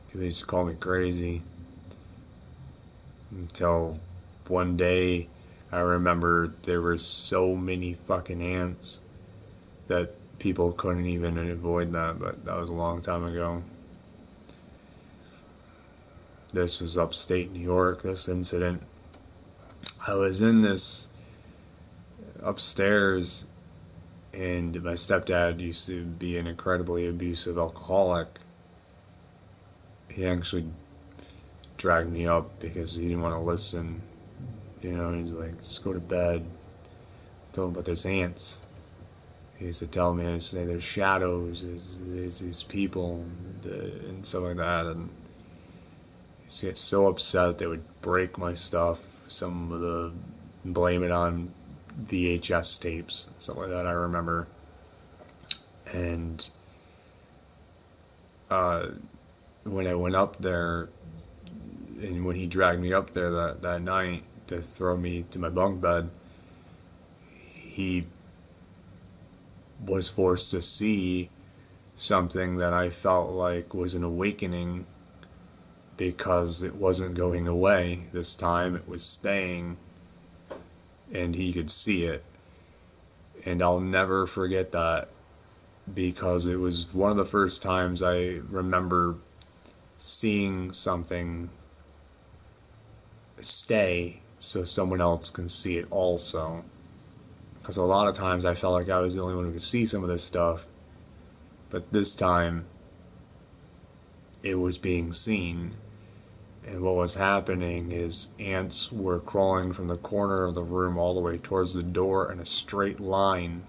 Speaker 1: people used to call me crazy. Until one day, I remember there were so many fucking ants that people couldn't even avoid that, but that was a long time ago. This was upstate New York, this incident. I was in this upstairs, and my stepdad used to be an incredibly abusive alcoholic. He actually dragged me up because he didn't want to listen. You know, he's like, just go to bed. I told him about there's ants. he used to tell me, and say there's shadows, there's these people, and stuff like that, and he used to get so upset they would break my stuff, blame it on VHS tapes, stuff like that, I remember. And when I went up there, and when he dragged me up there that night to throw me to my bunk bed, he was forced to see something that I felt like was an awakening, because it wasn't going away this time, it was staying, and he could see it. And I'll never forget that, because it was one of the first times I remember seeing something stay so someone else can see it also. Because a lot of times I felt like I was the only one who could see some of this stuff, but this time it was being seen. And what was happening is ants were crawling from the corner of the room all the way towards the door in a straight line,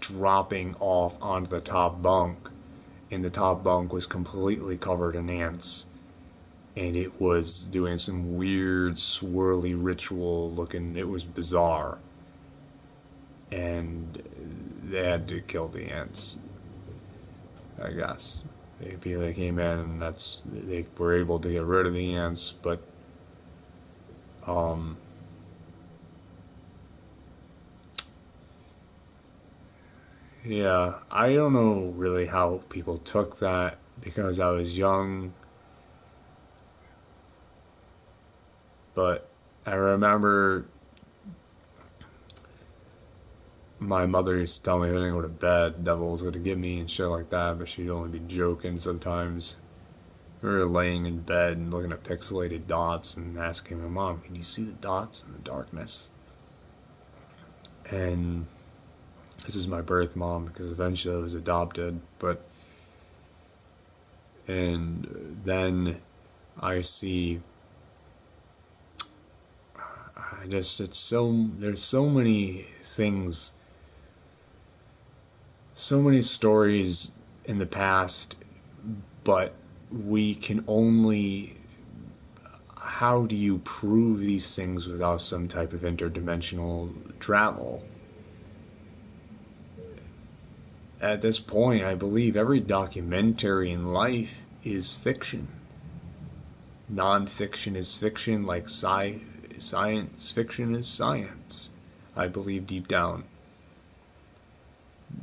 Speaker 1: dropping off onto the top bunk, and the top bunk was completely covered in ants, and it was doing some weird swirly ritual looking, it was bizarre, and they had to kill the ants, I guess. They came in, and they were able to get rid of the ants, but yeah, I don't know really how people took that, because I was young, but I remember my mother used to tell me when I go to bed, devil was going to get me and shit like that, but she'd only be joking sometimes. We were laying in bed and looking at pixelated dots and asking my mom, can you see the dots in the darkness? And this is my birth mom, because eventually I was adopted, and then I see, there's so many things, so many stories in the past, but we can only, how do you prove these things without some type of interdimensional travel? At this point, I believe every documentary in life is fiction. Non-fiction is fiction, like science fiction is science. I believe deep down.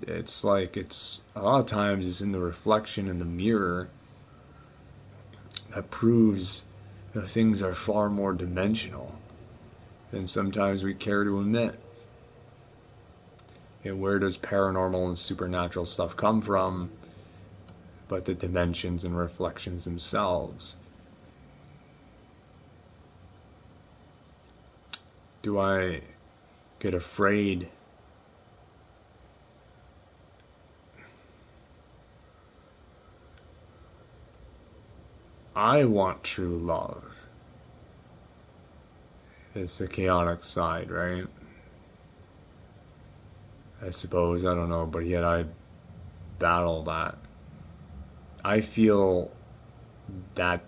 Speaker 1: It's like, a lot of times it's in the reflection in the mirror that proves that things are far more dimensional than sometimes we care to admit. And where does paranormal and supernatural stuff come from but the dimensions and reflections themselves? Do I get afraid? I want true love. It's the chaotic side, right? I suppose, I don't know, but yet I battle that. I feel that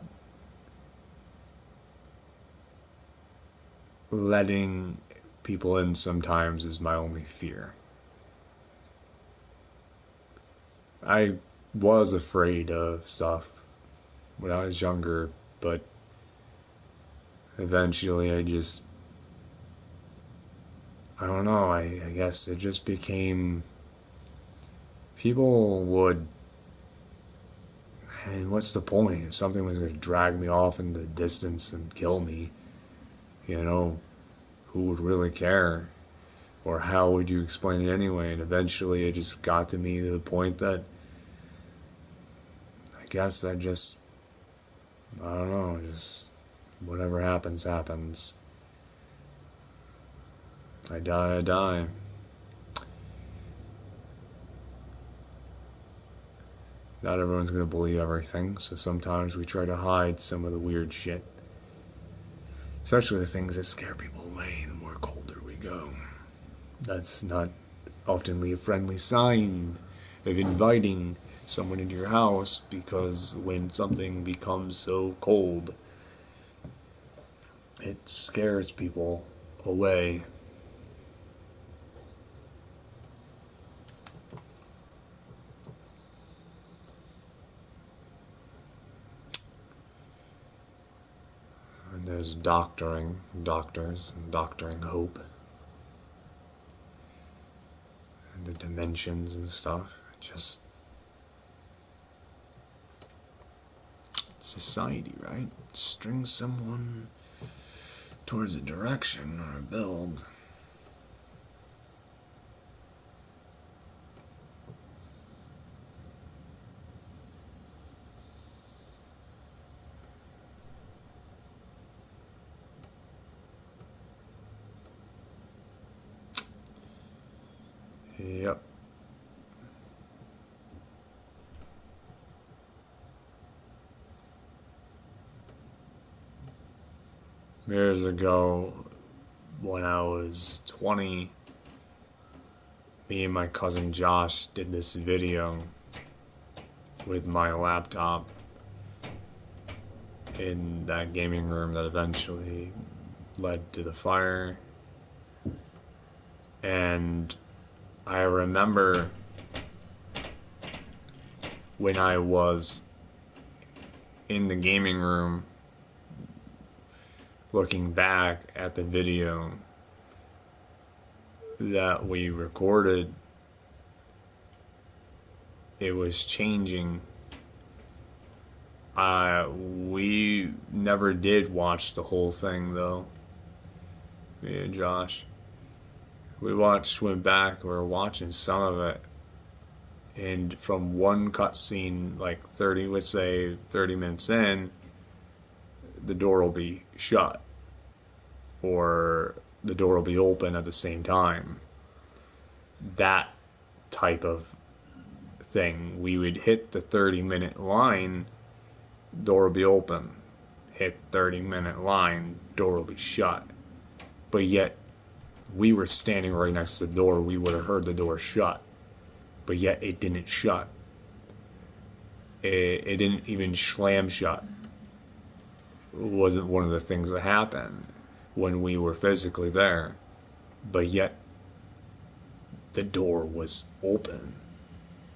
Speaker 1: letting people in sometimes is my only fear. I was afraid of stuff when I was younger, but eventually I don't know, I guess it just became, people would, and what's the point? If something was going to drag me off into the distance and kill me, who would really care? Or how would you explain it anyway? And eventually it just got to me to the point that I guess I don't know, just whatever happens, happens. I die, I die. Not everyone's going to believe everything, so sometimes we try to hide some of the weird shit. Especially the things that scare people away, the more colder we go. That's not often a friendly sign of inviting someone into your house, because when something becomes so cold, it scares people away. And there's doctors, and doctoring hope, and the dimensions and stuff. Just society, right? String someone towards a direction or a build. Yep. Years ago, when I was 20, me and my cousin Josh did this video with my laptop in that gaming room that eventually led to the fire. And I remember when I was in the gaming room looking back at the video that we recorded, it was changing. We never did watch the whole thing though, me and Josh. We went back, we were watching some of it, and from one cutscene, like 30, let's say 30 minutes in, the door will be shut, or the door will be open at the same time. That type of thing. We would hit the 30-minute line, door will be open. Hit 30-minute line, door will be shut. But yet, we were standing right next to the door, we would have heard the door shut. But yet, it didn't shut. It didn't even slam shut. It wasn't one of the things that happened when we were physically there. But yet, the door was open,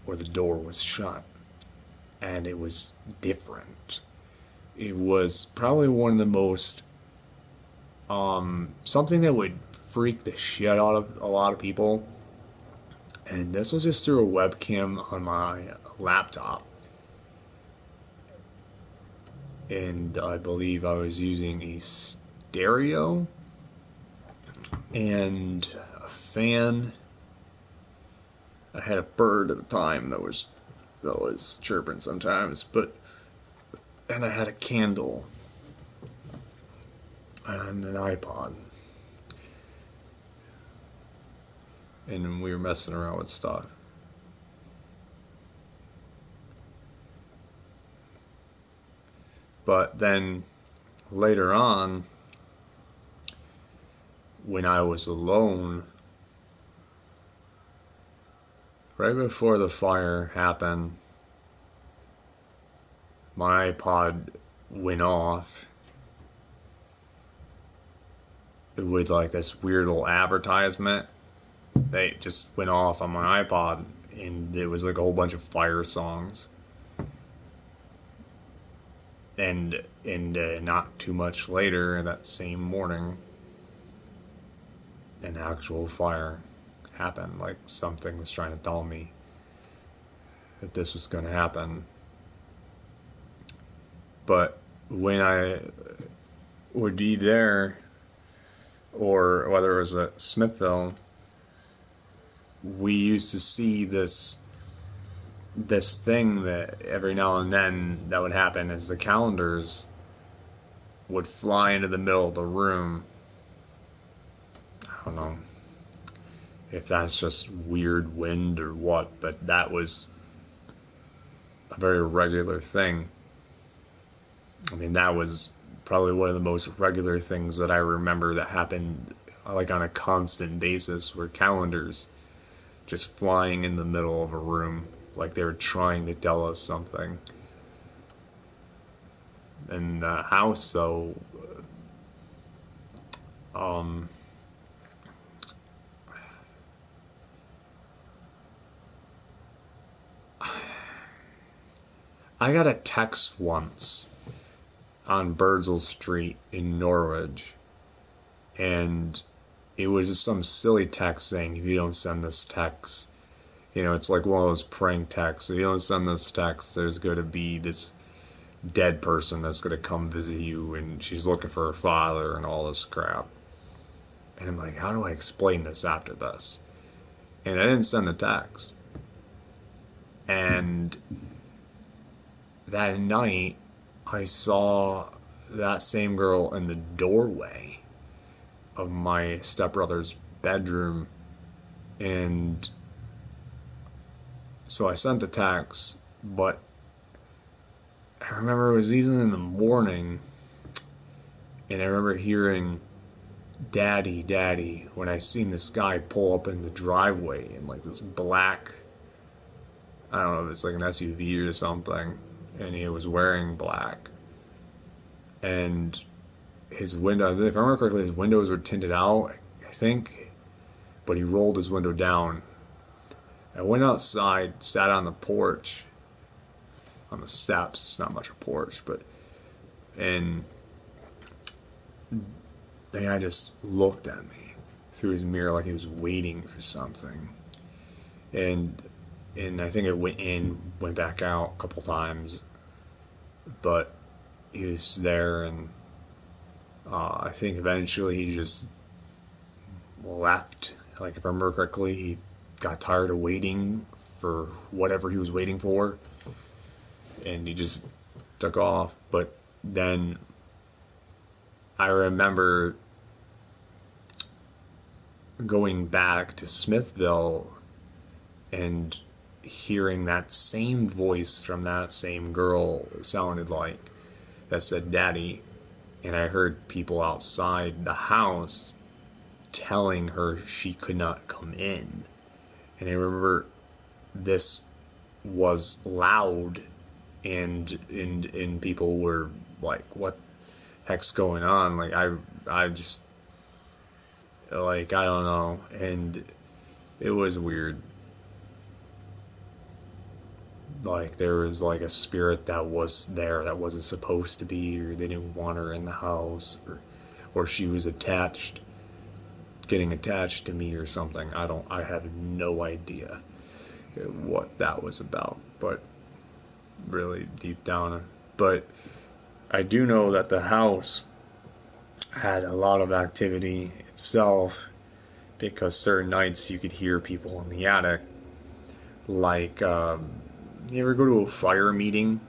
Speaker 1: or the door was shut, and it was different. It was probably one of the most, something that would freak the shit out of a lot of people. And this was just through a webcam on my laptop. And I believe I was using a stereo and a fan. I had a bird at the time that was chirping sometimes, and I had a candle and an iPod, and we were messing around with stuff. But then later on, when I was alone, right before the fire happened, my iPod went off with like this weird little advertisement. They just went off on my iPod, and it was like a whole bunch of fire songs. And not too much later, that same morning, an actual fire happened. Like something was trying to tell me that this was going to happen. But when I would be there, or whether it was at Smithville, we used to see this thing that every now and then that would happen, is the calendars would fly into the middle of the room. I don't know if that's just weird wind or what, but that was a very regular thing. I mean, that was probably one of the most regular things that I remember that happened like on a constant basis, were calendars just flying in the middle of a room, like they were trying to tell us something. And the house, though, um, I got a text once on Birdsall Street in Norwich, and it was just some silly text saying, if you don't send this text, you know, it's like one of those prank texts. If you don't send this text, there's going to be this dead person that's going to come visit you, and she's looking for her father and all this crap. And I'm like, how do I explain this after this? And I didn't send the text. And that night, I saw that same girl in the doorway of my stepbrother's bedroom, and so I sent the text, but I remember it was even in the morning, and I remember hearing "Daddy, Daddy" when I seen this guy pull up in the driveway in like this black, I don't know if it's like an SUV or something, and he was wearing black, and his window, if I remember correctly, his windows were tinted out, I think, but he rolled his window down. I went outside, sat on the porch, on the steps. It's not much a porch, but, and the guy just looked at me through his mirror like he was waiting for something. And I think it went in, went back out a couple times, but he was there, and I think eventually he just left. Like, if I remember correctly, he got tired of waiting for whatever he was waiting for, and he just took off. But then I remember going back to Smithville and hearing that same voice from that same girl sounded like that said "Daddy," and I heard people outside the house telling her she could not come in. And I remember this was loud, and people were like, what the heck's going on? Like, I just, like, I don't know. And it was weird. Like, there was like a spirit that was there that wasn't supposed to be, or they didn't want her in the house, or she was getting attached to me or something. I have no idea what that was about, but really deep down. But I do know that the house had a lot of activity itself, because certain nights you could hear people in the attic. Like, you ever go to a fire meeting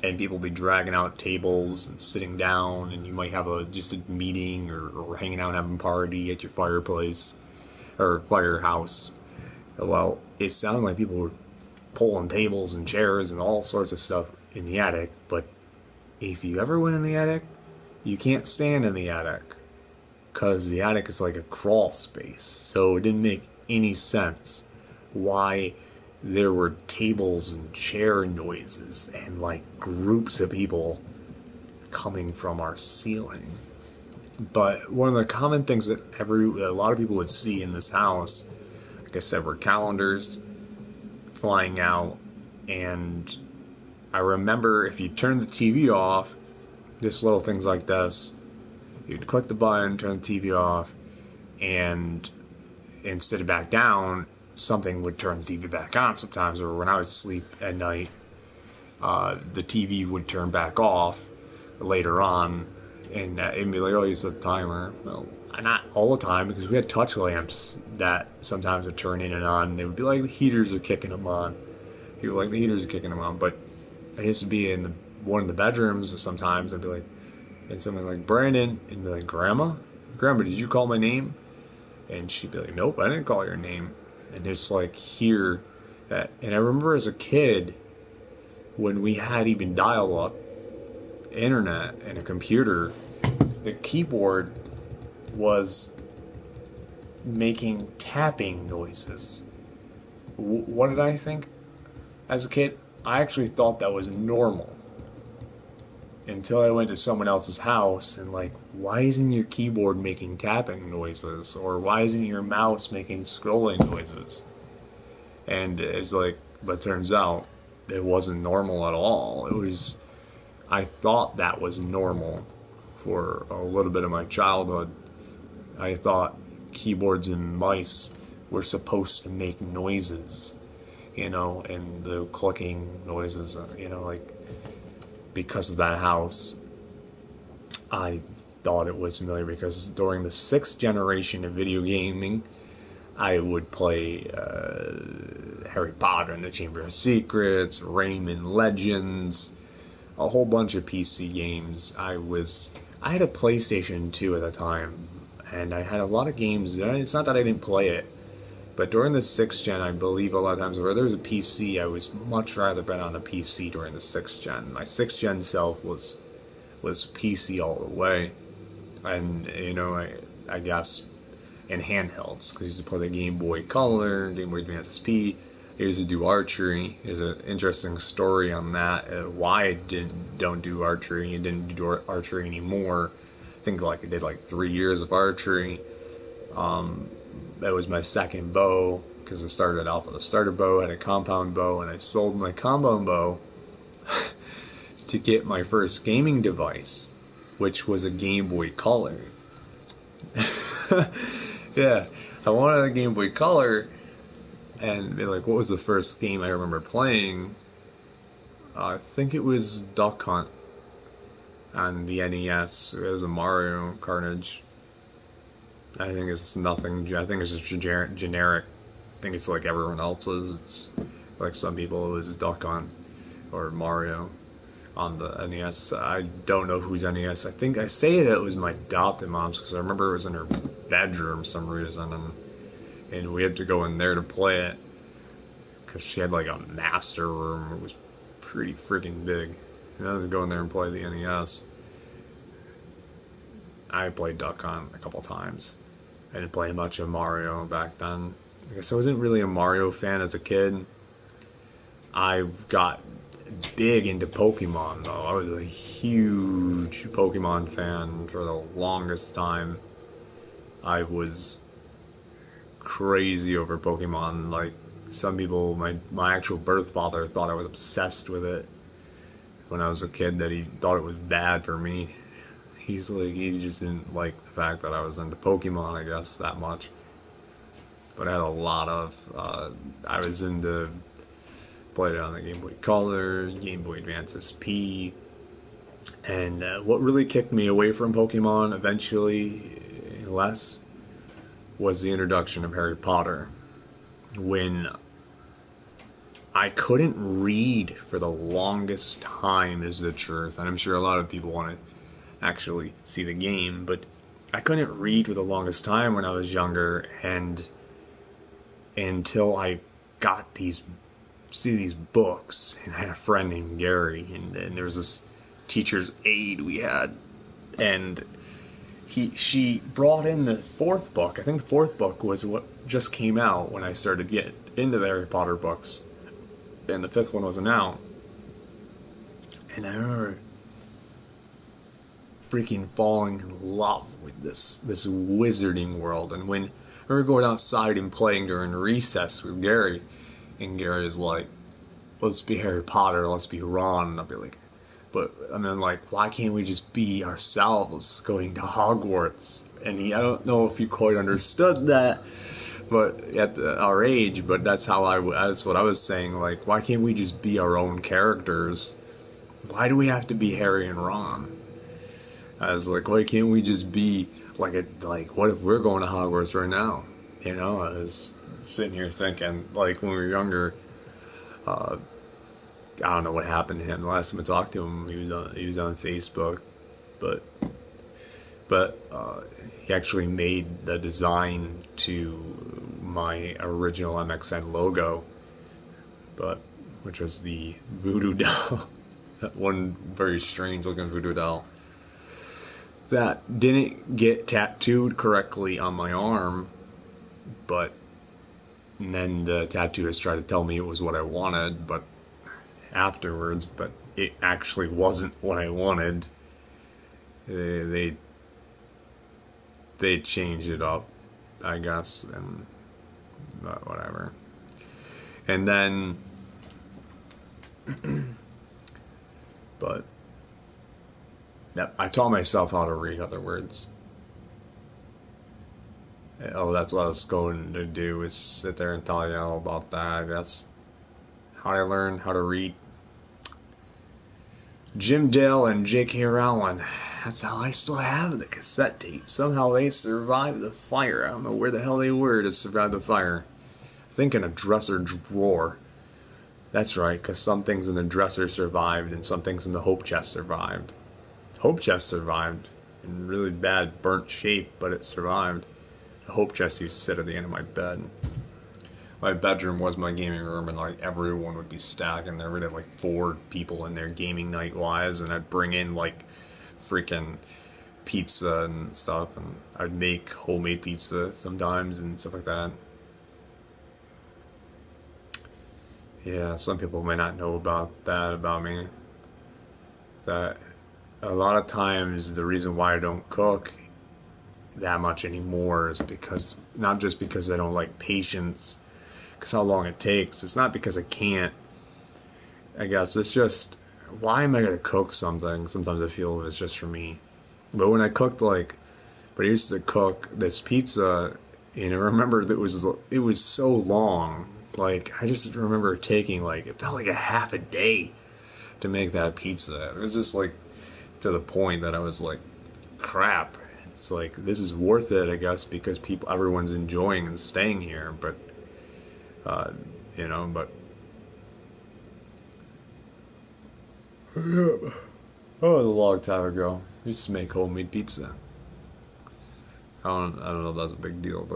Speaker 1: and people be dragging out tables and sitting down, and you might have just a meeting or hanging out having a party at your fireplace or firehouse? Well, it sounded like people were pulling tables and chairs and all sorts of stuff in the attic. But if you ever went in the attic, you can't stand in the attic, because the attic is like a crawl space. So it didn't make any sense why there were tables and chair noises and like groups of people coming from our ceiling. But one of the common things that a lot of people would see in this house, like I said, were calendars flying out. And I remember if you turn the TV off, just little things like this, you'd click the button, turn the TV off, and instead of back down, something would turn the TV back on sometimes. Or when I was asleep at night, the TV would turn back off later on, and it'd be like, oh, you set the timer. Well, not all the time, because we had touch lamps that sometimes would turn in and on. They would be like the heaters are kicking them on. People were like, the heaters are kicking them on. But I used to be in one of the bedrooms sometimes. I'd be like, and something like, Brandon, and be like, Grandma, did you call my name? And she'd be like, nope, I didn't call your name. And it's like, hear that. And I remember as a kid, when we had even dial-up internet and a computer, the keyboard was making tapping noises. what did I think as a kid? I actually thought that was normal until I went to someone else's house and like, why isn't your keyboard making tapping noises, or why isn't your mouse making scrolling noises? And it's like, but turns out it wasn't normal at all. It was, I thought that was normal for a little bit of my childhood. I thought keyboards and mice were supposed to make noises, and the clicking noises, like, because of that house, I thought it was familiar, because during the 6th generation of video gaming, I would play Harry Potter and the Chamber of Secrets, Rayman Legends, a whole bunch of PC games. I had a PlayStation 2 at the time, and I had a lot of games. It's not that I didn't play it, but during the 6th gen, I believe a lot of times where there was a PC, I was much rather been on the PC during the 6th gen. My 6th gen self was PC all the way, and I guess in handhelds, because I used to play the Game Boy Color, Game Boy Advance SP. I used to do archery. There's an interesting story on that, why I don't do archery and didn't do archery anymore. I think I did 3 years of archery. That was my second bow, because I started off with a starter bow, had a compound bow, and I sold my compound bow to get my first gaming device, which was a Game Boy Color. Yeah, I wanted a Game Boy Color, and what was the first game I remember playing? I think it was Duck Hunt on the NES. It was a Mario Carnage. I think it's nothing. I think it's just generic. I think it's like everyone else's. It's like some people, it was Duck Hunt or Mario on the NES. I don't know whose NES. I think I say that it was my adopted mom's, because I remember it was in her bedroom for some reason, and we had to go in there to play it, because she had a master room. It was pretty freaking big. And I had to go in there and play the NES. I played Duck Hunt a couple times. I didn't play much of Mario back then. I guess I wasn't really a Mario fan as a kid. I got big into Pokemon, though. I was a huge Pokemon fan for the longest time. I was crazy over Pokemon. Some people, my actual birth father thought I was obsessed with it when I was a kid, that he thought it was bad for me. He just didn't like the fact that I was into Pokemon, I guess, that much. But I had a lot of, I was played it on the Game Boy Color, Game Boy Advance SP, and what really kicked me away from Pokemon eventually, less, was the introduction of Harry Potter. When I couldn't read for the longest time, is the truth, and I'm sure a lot of people want to actually see the game, but I couldn't read for the longest time when I was younger, and until I got these books, and I had a friend named Gary, and there was this teacher's aide we had, and she brought in the 4th book. I think the 4th book was what just came out when I started getting into the Harry Potter books, and the 5th one wasn't out. And I remember freaking falling in love with this wizarding world. And when we were going outside and playing during recess with Gary, and Gary is like, let's be Harry Potter, let's be Ron, and I'll be like, but I mean, why can't we just be ourselves going to Hogwarts? And I don't know if he quite understood that, but at our age, but that's what I was saying. Why can't we just be our own characters? Why do we have to be Harry and Ron? I was like, why can't we just be what if we're going to Hogwarts right now? I was sitting here thinking, when we were younger, I don't know what happened to him. The last time I talked to him, he was on Facebook, but he actually made the design to my original MXN logo, which was the voodoo doll, that one very strange looking voodoo doll that didn't get tattooed correctly on my arm, but And then the tattooist tried to tell me it was what I wanted, but afterwards, but it actually wasn't what I wanted. They changed it up, I guess, and whatever. And then, but I taught myself how to read other words. Oh, that's what I was going to do, is sit there and tell you all about that, I guess. How I learned how to read. Jim Dale and J.K. Rowling. That's how I still have the cassette tape. Somehow they survived the fire. I don't know where the hell they were to survive the fire. I think in a dresser drawer. That's right, because some things in the dresser survived and some things in the hope chest survived. The hope chest survived in really bad burnt shape, but it survived. The hope chest used to sit at the end of my bed. My bedroom was my gaming room, and like everyone would be stacking there. We'd have like 4 people in there gaming night wise, and I'd bring in like freaking pizza and stuff, and I'd make homemade pizza sometimes and stuff like that. Yeah, some people may not know about that about me. That a lot of times the reason why I don't cook that much anymore is because, not just because I don't like patience, because how long it takes. It's not because I can't. I guess it's just, why am I gonna cook something? Sometimes I feel it's just for me. But when I cooked, like, but I used to cook this pizza, and I remember that it was so long. Like, I just remember taking, like, it felt like a half a day to make that pizza. It was just like to the point that I was like, crap. It's like, this is worth it, I guess, because everyone's enjoying and staying here. But you know, but that was a long time ago. I used to make homemade pizza. I don't know if that's a big deal,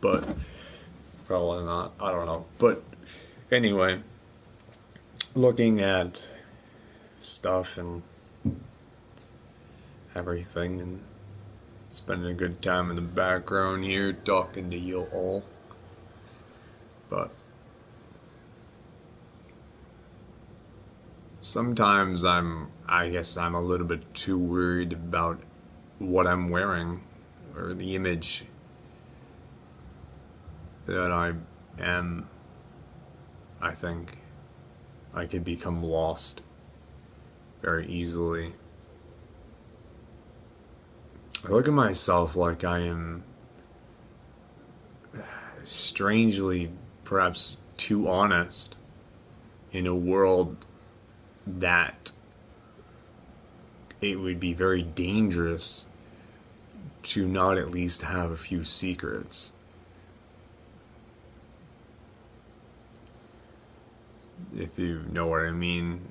Speaker 1: but probably not. I don't know. But anyway, looking at stuff and everything and spending a good time in the background here talking to you all. But sometimes I guess I'm a little bit too worried about what I'm wearing or the image that I am. I think I could become lost very easily. I look at myself like I am strangely, perhaps too honest in a world that it would be very dangerous to not at least have a few secrets. If you know what I mean.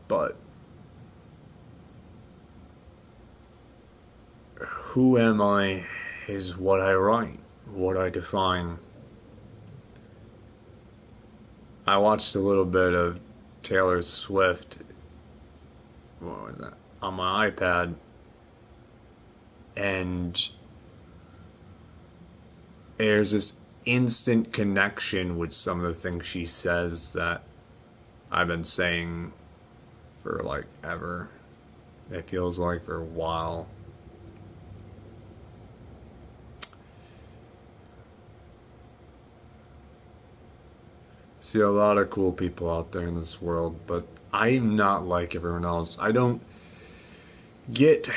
Speaker 1: But who am I is what I write, what I define. I watched a little bit of Taylor Swift, what was that, on my iPad, and there's this instant connection with some of the things she says that I've been saying for like ever. It feels like for a while. See a lot of cool people out there in this world, but I'm not like everyone else. I don't get,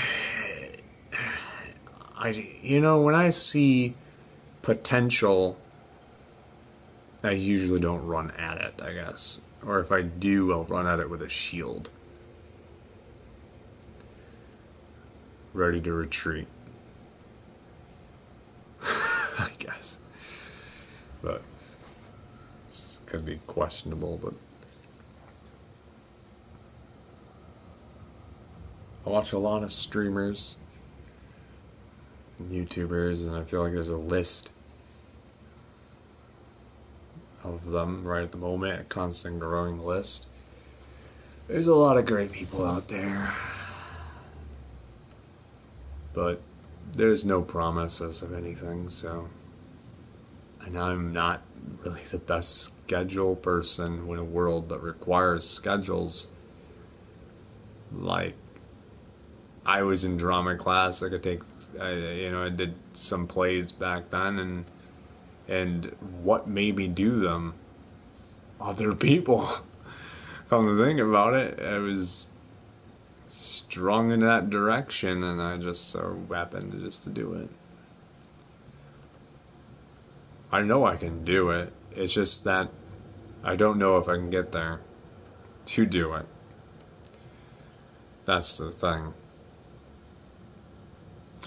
Speaker 1: when I see potential, I usually don't run at it, I guess. Or if I do, I'll run at it with a shield. Ready to retreat. I guess. But it could be questionable, but I watch a lot of streamers and YouTubers, and I feel like there's a list of them right at the moment, a constant growing list. There's a lot of great people out there. but there's no promises of anything, so. And I'm not really the best schedule person in a world that requires schedules. Like, I was in drama class. I could take, I did some plays back then, and what made me do them? Other people. Come to think about it, I was strung in that direction, and I just so happened to do it. I know I can do it. It's just that I don't know if I can get there to do it. That's the thing.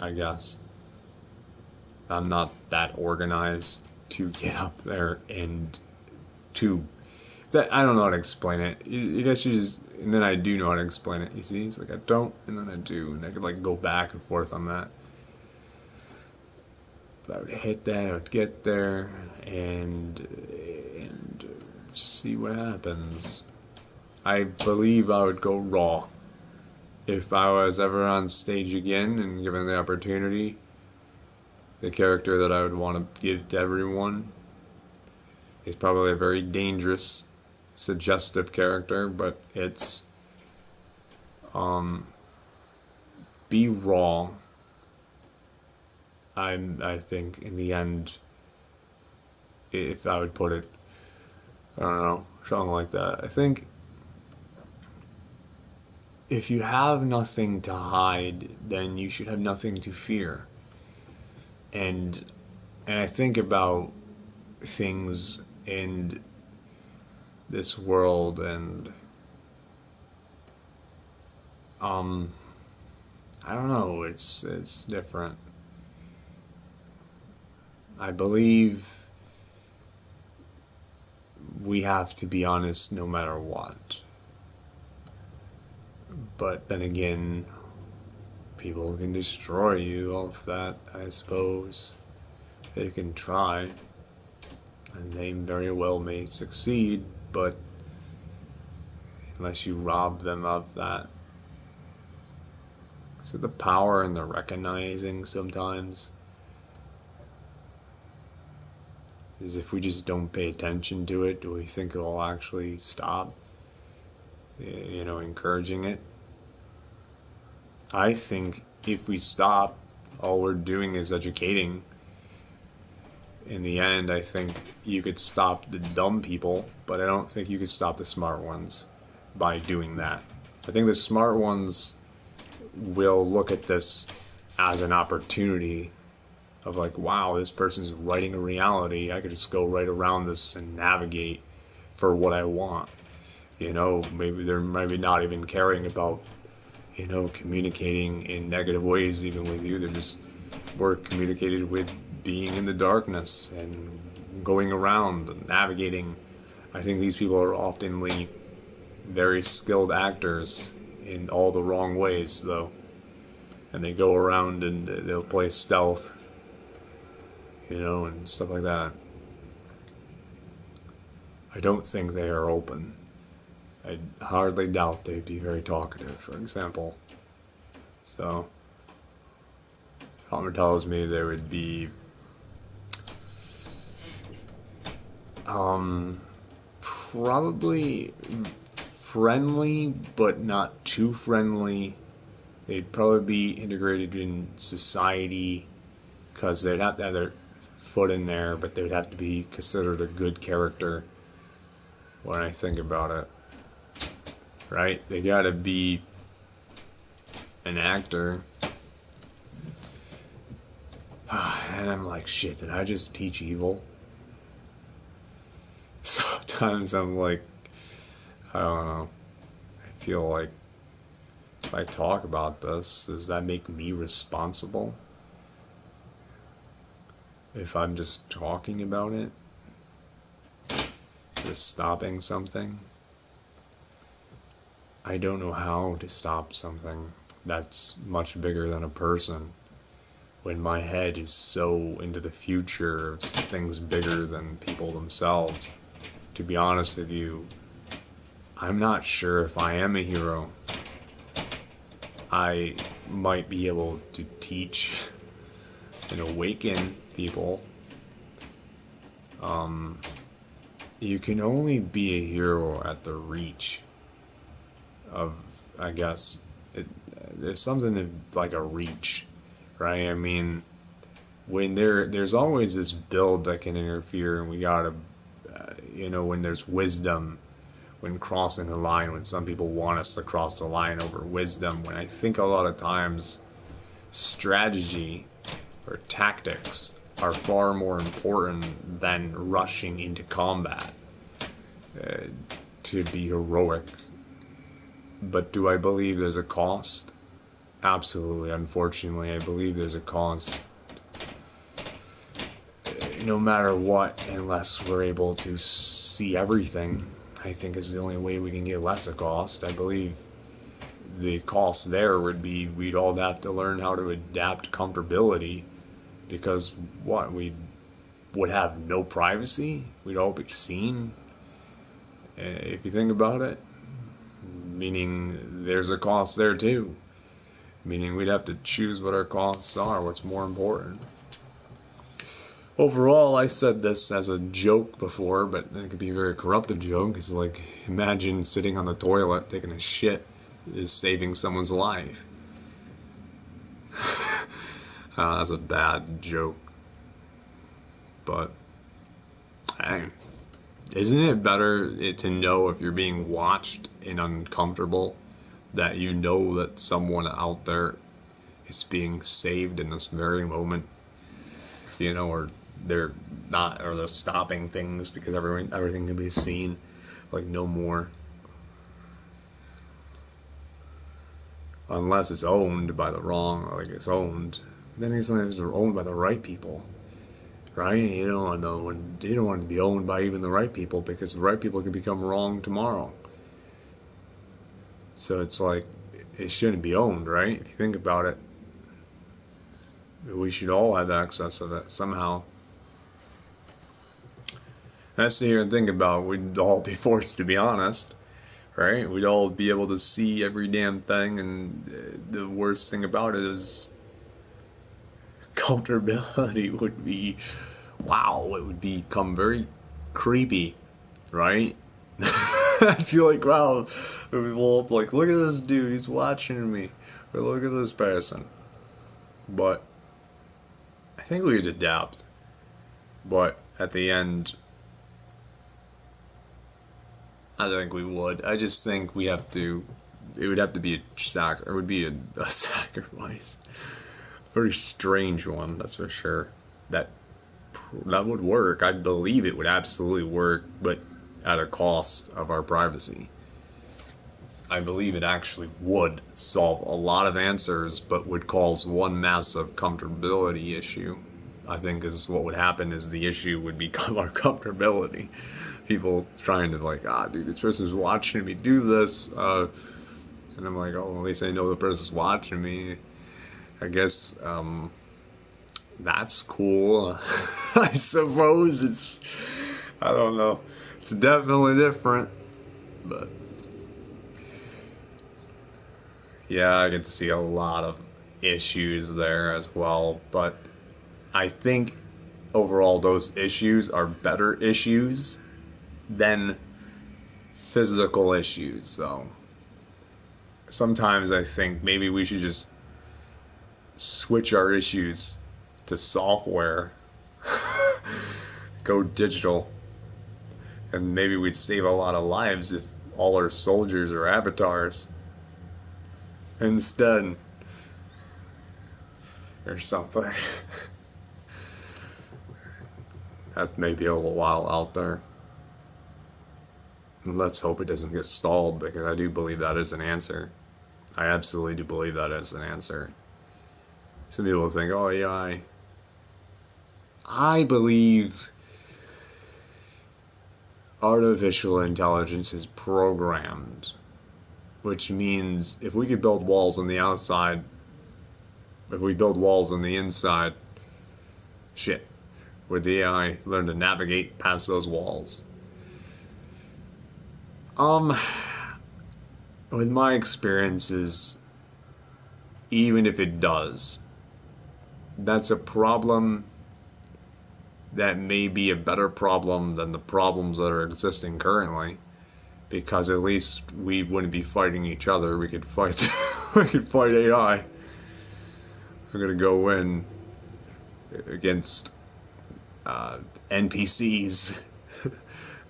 Speaker 1: I guess. I'm not that organized to get up there and to. I don't know how to explain it. I guess you just. And then I do know how to explain it. You see? It's like I don't, and then I do. And I could like go back and forth on that. But I would hit that, I would get there, and see what happens. I believe I would go raw. If I was ever on stage again and given the opportunity, the character that I would want to give to everyone is probably a very dangerous, suggestive character, but it's be raw. I think in the end, if I would put it, I don't know, something like that. I think if you have nothing to hide, then you should have nothing to fear. And I think about things in this world, and I don't know, it's different. I believe we have to be honest no matter what. But then again, people can destroy you off that, I suppose. They can try, and they very well may succeed, but unless you rob them of that. So the power in the recognizing sometimes is if we just don't pay attention to it, do we think it will actually stop, encouraging it? I think if we stop, all we're doing is educating. In the end, I think you could stop the dumb people, but I don't think you could stop the smart ones by doing that. I think the smart ones will look at this as an opportunity of like, wow, this person's writing a reality. I could just go right around this and navigate for what I want. Maybe they're maybe not even caring about, communicating in negative ways even with you. They're just more communicated with being in the darkness and going around and navigating. I think these people are oftenly very skilled actors in all the wrong ways, though. And they go around and they'll play stealth, and stuff like that. I don't think they are open. I hardly doubt they'd be very talkative, for example. So, something tells me there would be probably friendly, but not too friendly. They'd probably be integrated in society because they'd have to have their foot in there, but they'd have to be considered a good character when I think about it. Right? They gotta be an actor. And I'm like, shit, did I just teach evil? Sometimes I'm like, I don't know. I feel like if I talk about this, does that make me responsible? If I'm just talking about it? Just stopping something? I don't know how to stop something that's much bigger than a person when my head is so into the future of things bigger than people themselves. To be honest with you, I'm not sure if I am a hero. I might be able to teach and awaken people. You can only be a hero at the reach of, I guess, there's something like a reach, right? I mean, when there's always this build that can interfere, and we gotta, when there's wisdom, when crossing the line, when some people want us to cross the line over wisdom, when I think a lot of times strategy or tactics are far more important than rushing into combat to be heroic. But do I believe there's a cost? Absolutely. Unfortunately, I believe there's a cost. No matter what, unless we're able to see everything, I think is the only way we can get less of cost. I believe the cost there would be we'd all have to learn how to adapt comfortability, because we would have no privacy. We'd all be seen. If you think about it, meaning there's a cost there too. Meaning we'd have to choose what our costs are, what's more important. Overall, I said this as a joke before, but it could be a very corruptive joke. It's like, imagine sitting on the toilet taking a shit is saving someone's life. That's a bad joke. But, hey, isn't it better to know if you're being watched and uncomfortable, that you know that someone out there is being saved in this very moment, or they're not, or they're stopping things because everything can be seen, like no more. Unless it's owned by the wrong, like it's owned, then it's owned by the right people, right? You don't want to be owned by even the right people, because the right people can become wrong tomorrow. So it's like, it shouldn't be owned, right? If you think about it, we should all have access to that somehow. And I sit here and think about, we'd all be forced to be honest, right? We'd all be able to see every damn thing, and the worst thing about it is comfortability would be, wow, it would become very creepy, right? I feel like, wow, people like, look at this dude, he's watching me, or look at this person. But I think we'd adapt. But at the end, I think we would. I just think it would have to be a sacrifice. A very strange one, that's for sure. That would work. I believe it would absolutely work, but at a cost of our privacy. I believe it actually would solve a lot of answers, but would cause one massive comfortability issue. I think is what would happen, is the issue would become our comfortability. People trying to like, dude, this person's watching me do this. And I'm like, oh, at least I know the person's watching me. I guess that's cool. I suppose I don't know. It's definitely different. But yeah, I get to see a lot of issues there as well. But I think overall those issues are better issues than physical issues, though. Sometimes I think maybe we should just switch our issues to software, go digital, and maybe we'd save a lot of lives if all our soldiers are avatars instead, or something. That's maybe a little while out there. Let's hope it doesn't get stalled, because I do believe that is an answer. I absolutely do believe that is an answer. Some people think, oh yeah, I believe artificial intelligence is programmed, which means if we could build walls on the outside, if we build walls on the inside, shit, would the AI learn to navigate past those walls? With my experiences, even if it does, that's a problem that may be a better problem than the problems that are existing currently, because at least we wouldn't be fighting each other. We could fight we could fight AI. We're gonna go in against NPCs.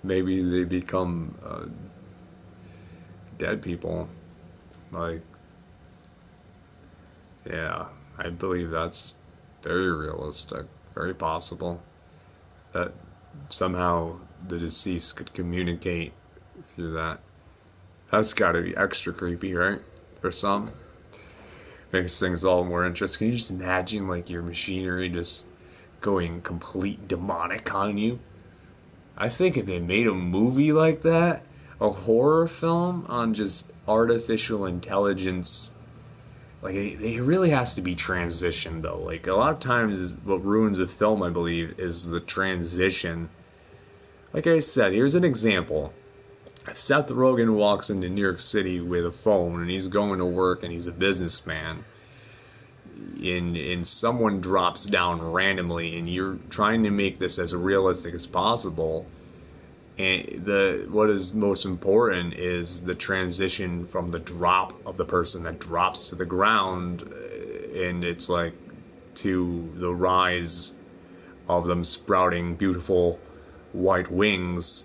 Speaker 1: Maybe they become dead people. Like, yeah, I believe that's very realistic, very possible that somehow the deceased could communicate through that. That's gotta be extra creepy, right? For some. Makes things all more interesting. Can you just imagine, like, your machinery just going complete demonic on you? I think if they made a movie like that, a horror film on just artificial intelligence, like, it really has to be transition, though. Like, a lot of times what ruins a film, I believe, is the transition. Like I said, here's an example. Seth Rogen walks into New York City with a phone, and he's going to work, and he's a businessman. And someone drops down randomly, and you're trying to make this as realistic as possible. And what is most important is the transition from the drop of the person that drops to the ground, and it's like to the rise of them sprouting beautiful white wings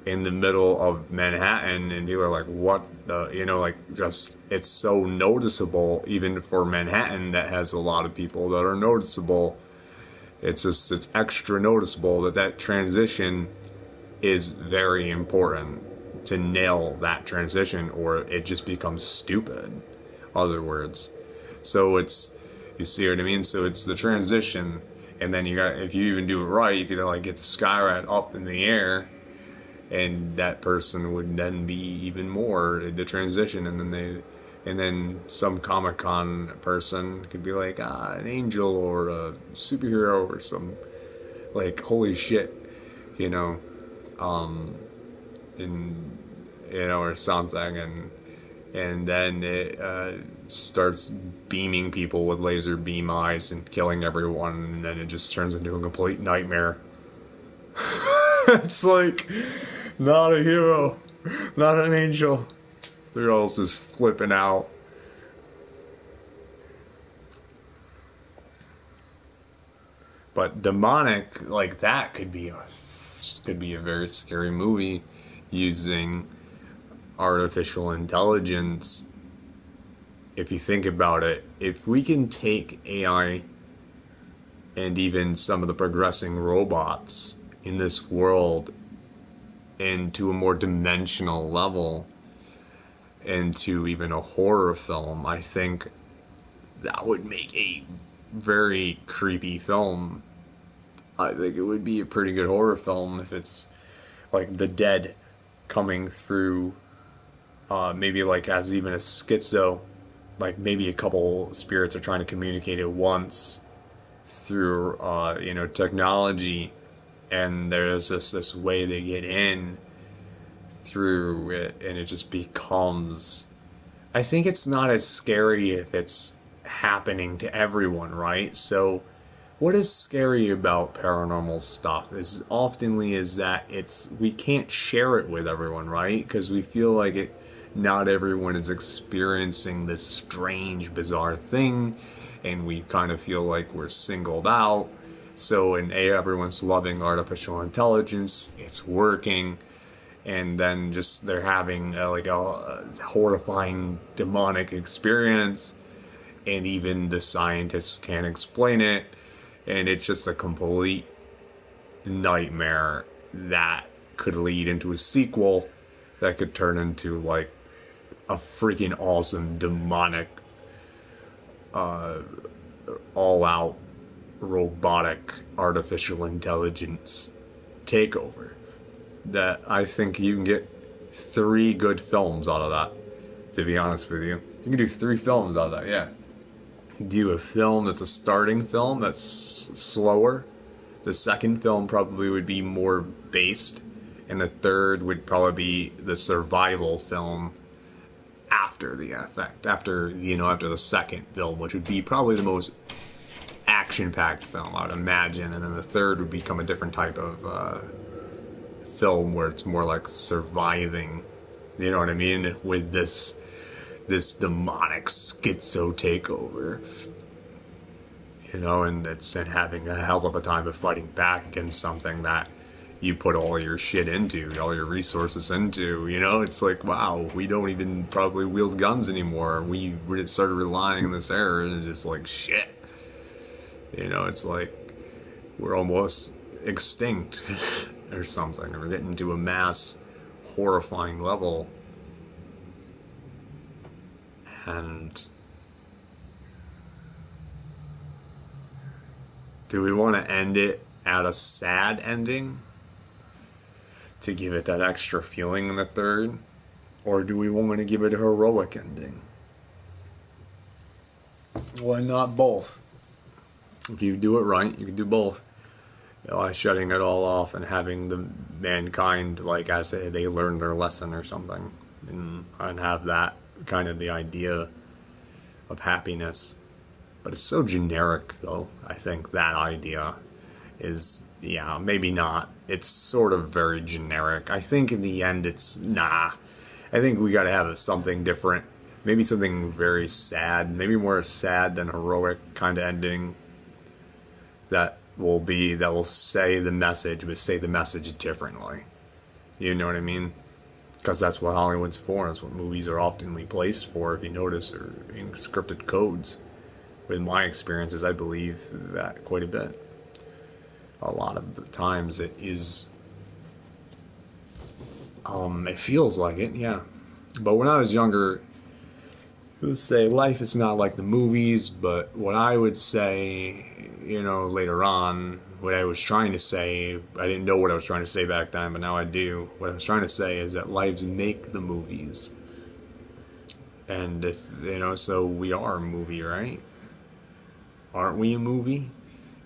Speaker 1: in the middle of Manhattan, and people are like, what the, like, just, it's so noticeable, even for Manhattan that has a lot of people that are noticeable. It's extra noticeable that transition is very important to nail that transition, or it just becomes stupid. Other words. So you see what I mean? So it's the transition, and then if you even do it right, you could, like, get the Skyride up in the air, and that person would then be even more the transition, and then some Comic-Con person could be like, an angel or a superhero or some, like, holy shit, or something, and then it starts beaming people with laser beam eyes and killing everyone, and then it just turns into a complete nightmare. It's like, not a hero, not an angel. They're all just flipping out. But demonic, like, that could be a very scary movie using artificial intelligence. If you think about it, if we can take AI and even some of the progressing robots in this world into a more dimensional level, into even a horror film, I think that would make a very creepy film. I think it would be a pretty good horror film if it's like the dead coming through, maybe like as even a schizo, like maybe a couple spirits are trying to communicate at once through technology, and there's this way they get in through it, and it just becomes, I think it's not as scary if it's happening to everyone, right? So what is scary about paranormal stuff is oftenly is that we can't share it with everyone, right? Because we feel like not everyone is experiencing this strange, bizarre thing, and we kind of feel like we're singled out. So everyone's loving artificial intelligence, it's working, and then just they're having a horrifying demonic experience, and even the scientists can't explain it, and it's just a complete nightmare that could lead into a sequel that could turn into like a freaking awesome demonic all-out robotic artificial intelligence takeover that I think you can get 3 good films out of that, to be honest with you. You can do 3 films out of that, yeah. Do a film that's a starting film that's slower. The second film probably would be more based, and the third would probably be the survival film after after the effect, after the second film, which would be probably the most action-packed film, I would imagine, and then the third would become a different type of film where it's more like surviving, you know what I mean, with this demonic schizo takeover, and having a hell of a time of fighting back against something that you put all your shit into, all your resources into, it's like, wow, we don't even probably wield guns anymore. We started relying on this era, and it's just like, shit. It's like we're almost extinct or something. We're getting to a mass horrifying level. And do we want to end it at a sad ending to give it that extra feeling in the third? Or do we want to give it a heroic ending? Why not both? If you do it right, you can do both. Shutting it all off and having the mankind, like I say, they learn their lesson or something, and have that kind of the idea of happiness. But it's so generic, though. I think that idea is, maybe not. It's sort of very generic. I think in the end it's, I think we gotta have something different. Maybe something very sad, maybe more sad than heroic kind of ending that will say the message, but say the message differently. You know what I mean? Because that's what Hollywood's for. That's what movies are oftenly placed for, if you notice, or in scripted codes. With my experiences, I believe that quite a bit. A lot of the times it is, it feels like it, yeah. But when I was younger, it would say life is not like the movies, but what I would say, later on, what I was trying to say, I didn't know what I was trying to say back then, but now I do. What I was trying to say is that lives make the movies. And, so we are a movie, right? Aren't we a movie?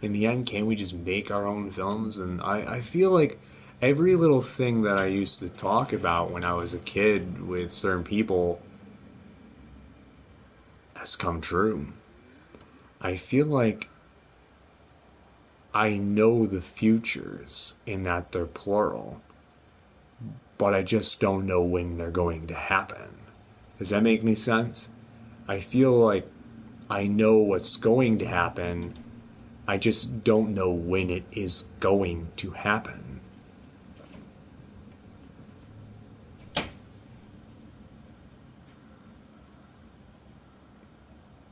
Speaker 1: In the end, can't we just make our own films? And I feel like every little thing that I used to talk about when I was a kid with certain people has come true. I feel like I know the futures in that they're plural, but I just don't know when they're going to happen. Does that make any sense? I feel like I know what's going to happen, I just don't know when it is going to happen.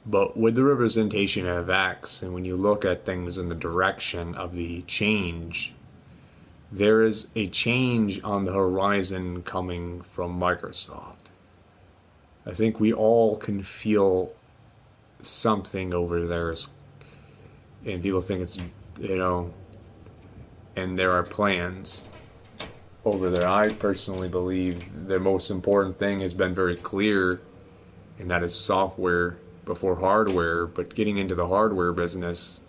Speaker 1: But with the representation of X, and when you look at things in the direction of the change, there is a change on the horizon coming from Microsoft. I think we all can feel something over there, and people think it's, and there are plans over there. I personally believe the most important thing has been very clear, and that is software before hardware, but getting into the hardware business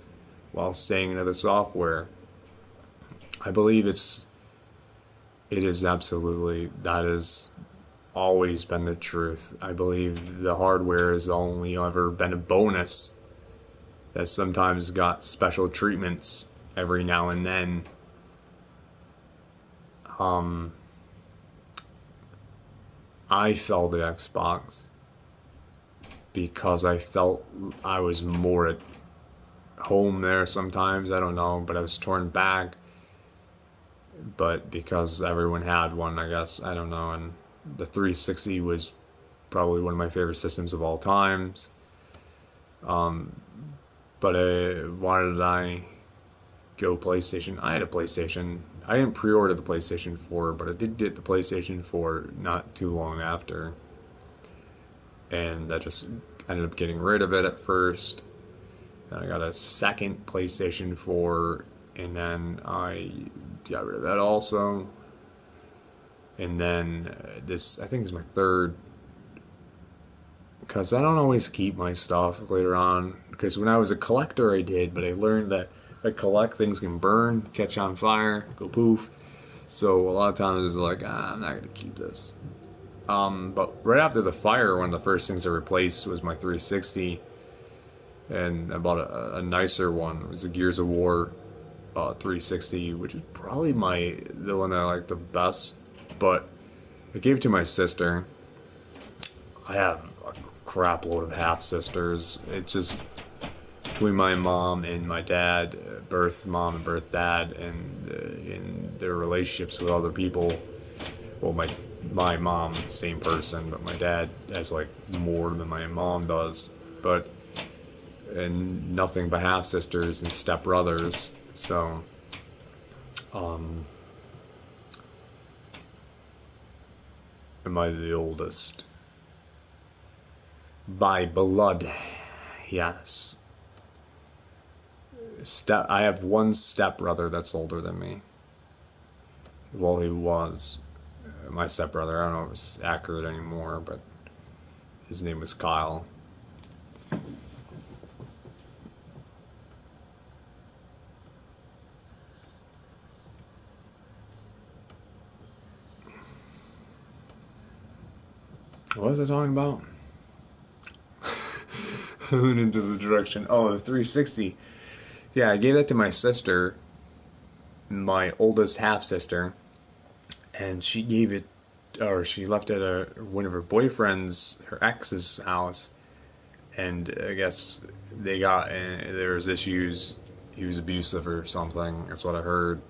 Speaker 1: while staying into the software. I believe it is absolutely, that has always been the truth. I believe the hardware has only ever been a bonus that sometimes got special treatments every now and then. I felt the Xbox because I felt I was more at home there sometimes, I don't know, but I was torn back. But because everyone had one, I guess, I don't know, and the 360 was probably one of my favorite systems of all times. But why did I go PlayStation? I had a PlayStation. I didn't pre-order the PlayStation 4, but I did get the PlayStation 4 not too long after. And I just ended up getting rid of it at first. Then I got a second PlayStation 4, and then I got rid of that also. And then this, I think, is my third. Because I don't always keep my stuff later on. Because when I was a collector, I did, but I learned that if I collect, things can burn, catch on fire, go poof. So a lot of times it's like, I'm not going to keep this. But right after the fire, one of the first things I replaced was my 360, and I bought a nicer one. It was a Gears of War 360, which is probably the one that I like the best. But I gave it to my sister. I have a crap load of half sisters. It's just between my mom and my dad, birth mom and birth dad, and in their relationships with other people. Well, my mom, same person, but my dad has like more than my mom does. But and nothing but half sisters and step brothers. So, um, am I the oldest? By blood, yes. I have one stepbrother that's older than me. Well, he was my stepbrother. I don't know if it's accurate anymore, but his name was Kyle. What was I talking about? I went into the direction. Oh, the 360. Yeah, I gave that to my sister, my oldest half sister, and she gave it, or she left it at one of her boyfriend's, her ex's house, and I guess there was issues. He was abusive or something. That's what I heard.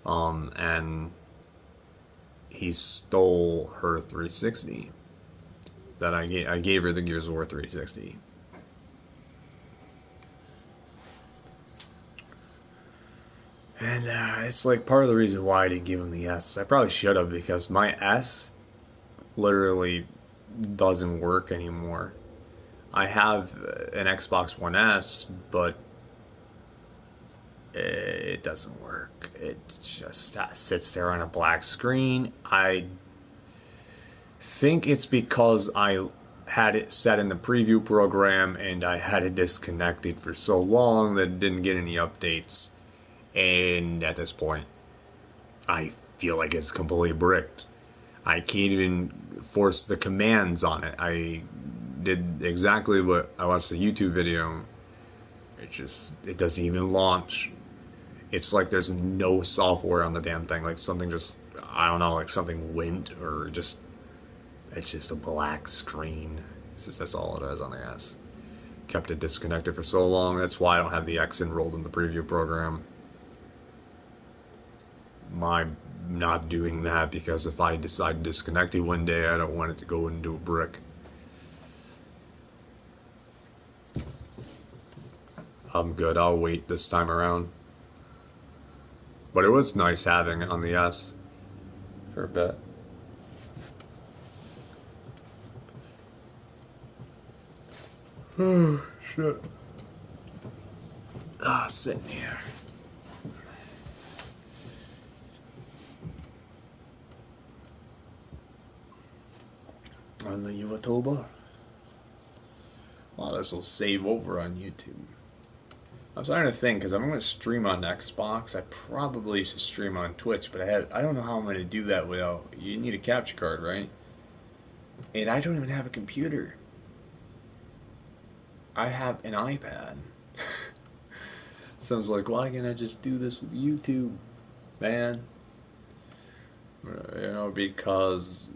Speaker 1: And he stole her 360. That I gave her the Gears of War 360. And it's like part of the reason why I didn't give him the S. I probably should have, because my S literally doesn't work anymore. I have an Xbox One S, but it doesn't work. It just sits there on a black screen. I think it's because I had it set in the preview program and I had it disconnected for so long that it didn't get any updates. And at this point, I feel like it's completely bricked. I can't even force the commands on it. I did exactly what I watched the YouTube video. It doesn't even launch. It's like there's no software on the damn thing. Like something just, I don't know, like something went, or just, it's just a black screen. That's all it is on the S. Kept it disconnected for so long. That's why I don't have the X enrolled in the preview program. My not doing that, because if I decide to disconnect it one day, I don't want it to go into a brick. I'm good. I'll wait this time around. But it was nice having it on the S for a bit. Oh, shit. Sitting here. On the YouTuber. Wow, this will save over on YouTube. I was starting to think, because I'm going to stream on Xbox. I probably should stream on Twitch, but I don't know how I'm going to do that without. You need a capture card, right? And I don't even have a computer. I have an iPad. Sounds like, why can't I just do this with YouTube, man? Because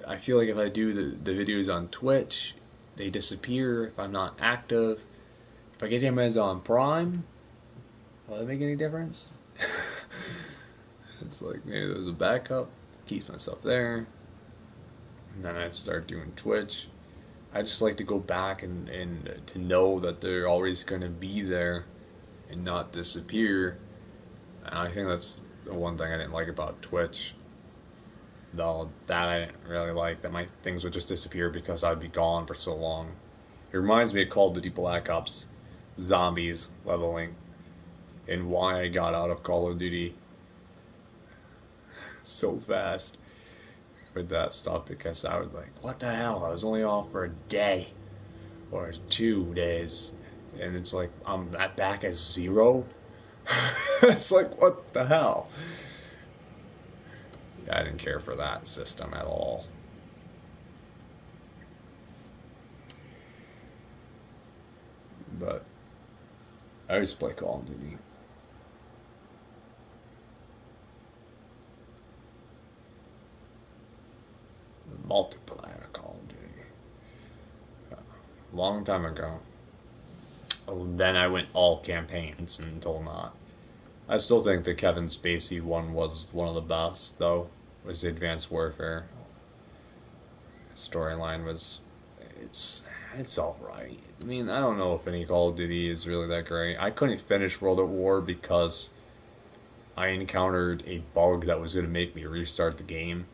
Speaker 1: I feel like if I do the videos on Twitch, they disappear if I'm not active. If I get Amazon Prime, will that make any difference? It's like, maybe there's a backup, keeps myself there, and then I start doing Twitch. I just like to go back and to know that they're always going to be there and not disappear. And I think that's the one thing I didn't like about Twitch. Though that I didn't really like, that my things would just disappear because I'd be gone for so long. It reminds me of Call of Duty Black Ops Zombies leveling, and why I got out of Call of Duty so fast with that stuff, because I was like, what the hell? I was only off for a day or 2 days, and it's like I'm back at 0. It's like, what the hell? I didn't care for that system at all. I used to play Call of Duty. Multiplayer Call of Duty. Long time ago. Oh, then I went all campaigns until not. I still think the Kevin Spacey one was one of the best, though. Was the Advanced Warfare storyline was it's alright. I mean, I don't know if any Call of Duty is really that great. I couldn't finish World at War because I encountered a bug that was going to make me restart the game.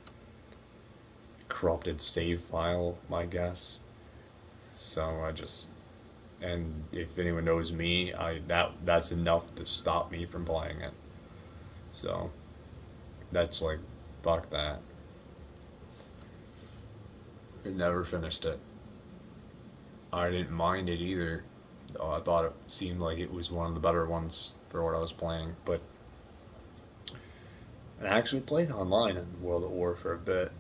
Speaker 1: Corrupted save file, my guess. So I just, and if anyone knows me, that's enough to stop me from playing it. So that's like, fuck that. I never finished it. I didn't mind it either. I thought it seemed like it was one of the better ones for what I was playing, but I actually played online in World at War for a bit,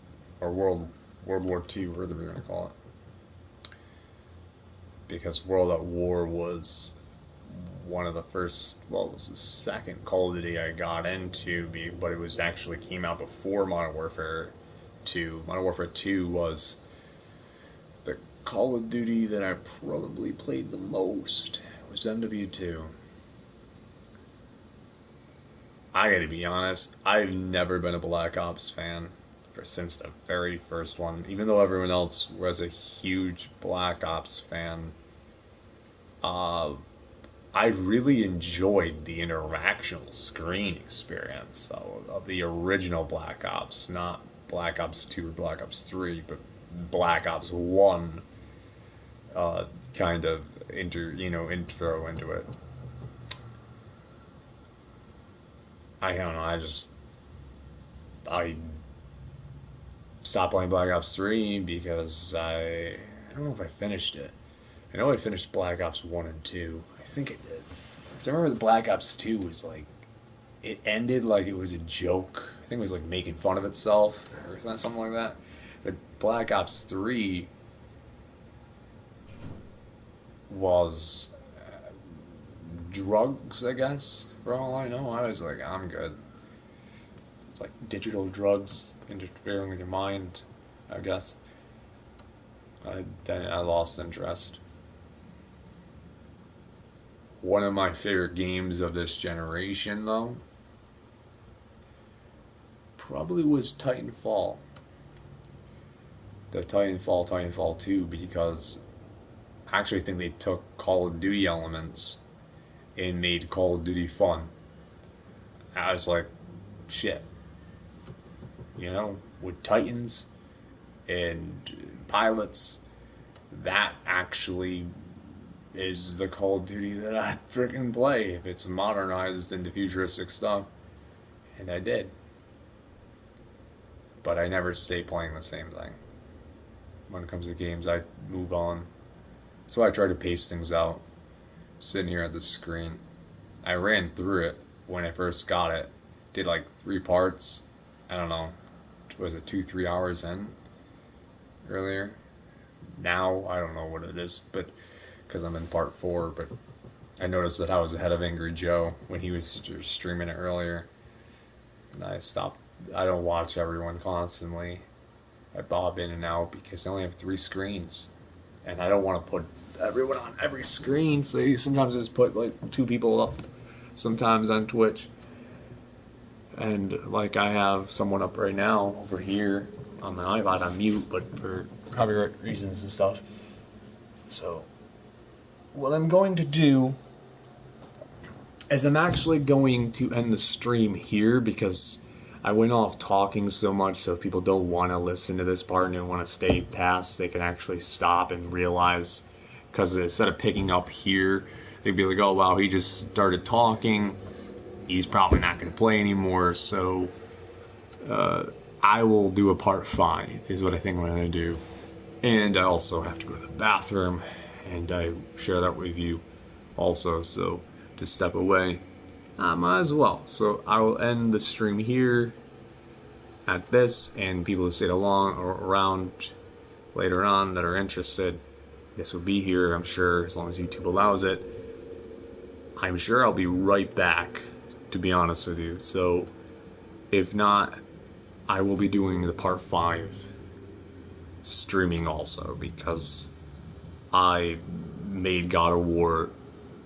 Speaker 1: or World War II, whatever they're gonna call it, because World at War was one of the first, well, it was the second Call of Duty I got into, but it was actually came out before Modern Warfare 2. Modern Warfare 2 was the Call of Duty that I probably played the most. It was MW2. I gotta be honest, I've never been a Black Ops fan since the very first one. Even though everyone else was a huge Black Ops fan, I really enjoyed the interactional screen experience of the original Black Ops, not Black Ops 2 or Black Ops 3, but Black Ops 1 kind of intro into it. I don't know, I stopped playing Black Ops 3 because I don't know if I finished it. I know I finished Black Ops 1 and 2. I think I did. I remember the Black Ops 2 was like, it ended like it was a joke. I think it was like making fun of itself or something like that. But Black Ops 3 was drugs, I guess, for all I know. I was like, I'm good. It's like digital drugs interfering with your mind, I guess. Then I lost interest. One of my favorite games of this generation, though, probably was Titanfall. The Titanfall 2, because I actually think they took Call of Duty elements and made Call of Duty fun. I was like, shit. With Titans and pilots, that actually is the Call of Duty that I'd freaking play if it's modernized into futuristic stuff. And I did. But I never stay playing the same thing. When it comes to games, I move on. So I try to pace things out. Sitting here at the screen. I ran through it when I first got it. Did like 3 parts. I don't know. Was it 2-3 hours in? Earlier? Now, I don't know what it is, but because I'm in part 4, but I noticed that I was ahead of Angry Joe when he was streaming it earlier. And I stopped. I don't watch everyone constantly. I bob in and out because I only have 3 screens. And I don't want to put everyone on every screen, so you sometimes just put like 2 people up sometimes on Twitch. And like I have someone up right now over here on my iPod on mute, but for copyright reasons and stuff. So what I'm going to do is I'm actually going to end the stream here because I went off talking so much, so if people don't want to listen to this part and want to stay past, they can actually stop and realize, because instead of picking up here, they'd be like, oh wow, he just started talking, he's probably not going to play anymore, so I will do a part 5 is what I think I'm going to do. And I also have to go to the bathroom, and I share that with you also, so to step away, I might as well. So I will end the stream here at this, and people who stayed along or around later on that are interested, this will be here, I'm sure, as long as YouTube allows it. I'm sure I'll be right back, to be honest with you. So, if not, I will be doing the part 5 streaming also, because I made God of War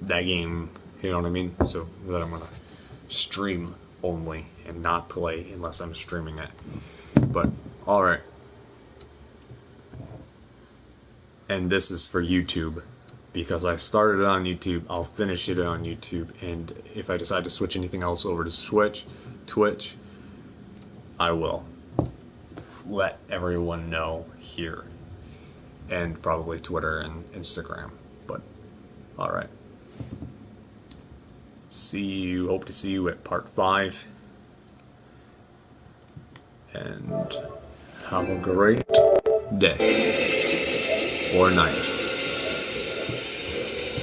Speaker 1: that game, you know what I mean? So that I'm gonna stream only and not play unless I'm streaming it. But alright. And this is for YouTube, because I started it on YouTube. I'll finish it on YouTube, and if I decide to switch anything else over to Twitch, I will let everyone know here, and probably Twitter and Instagram. But alright, hope to see you at part 5, and have a great day or night.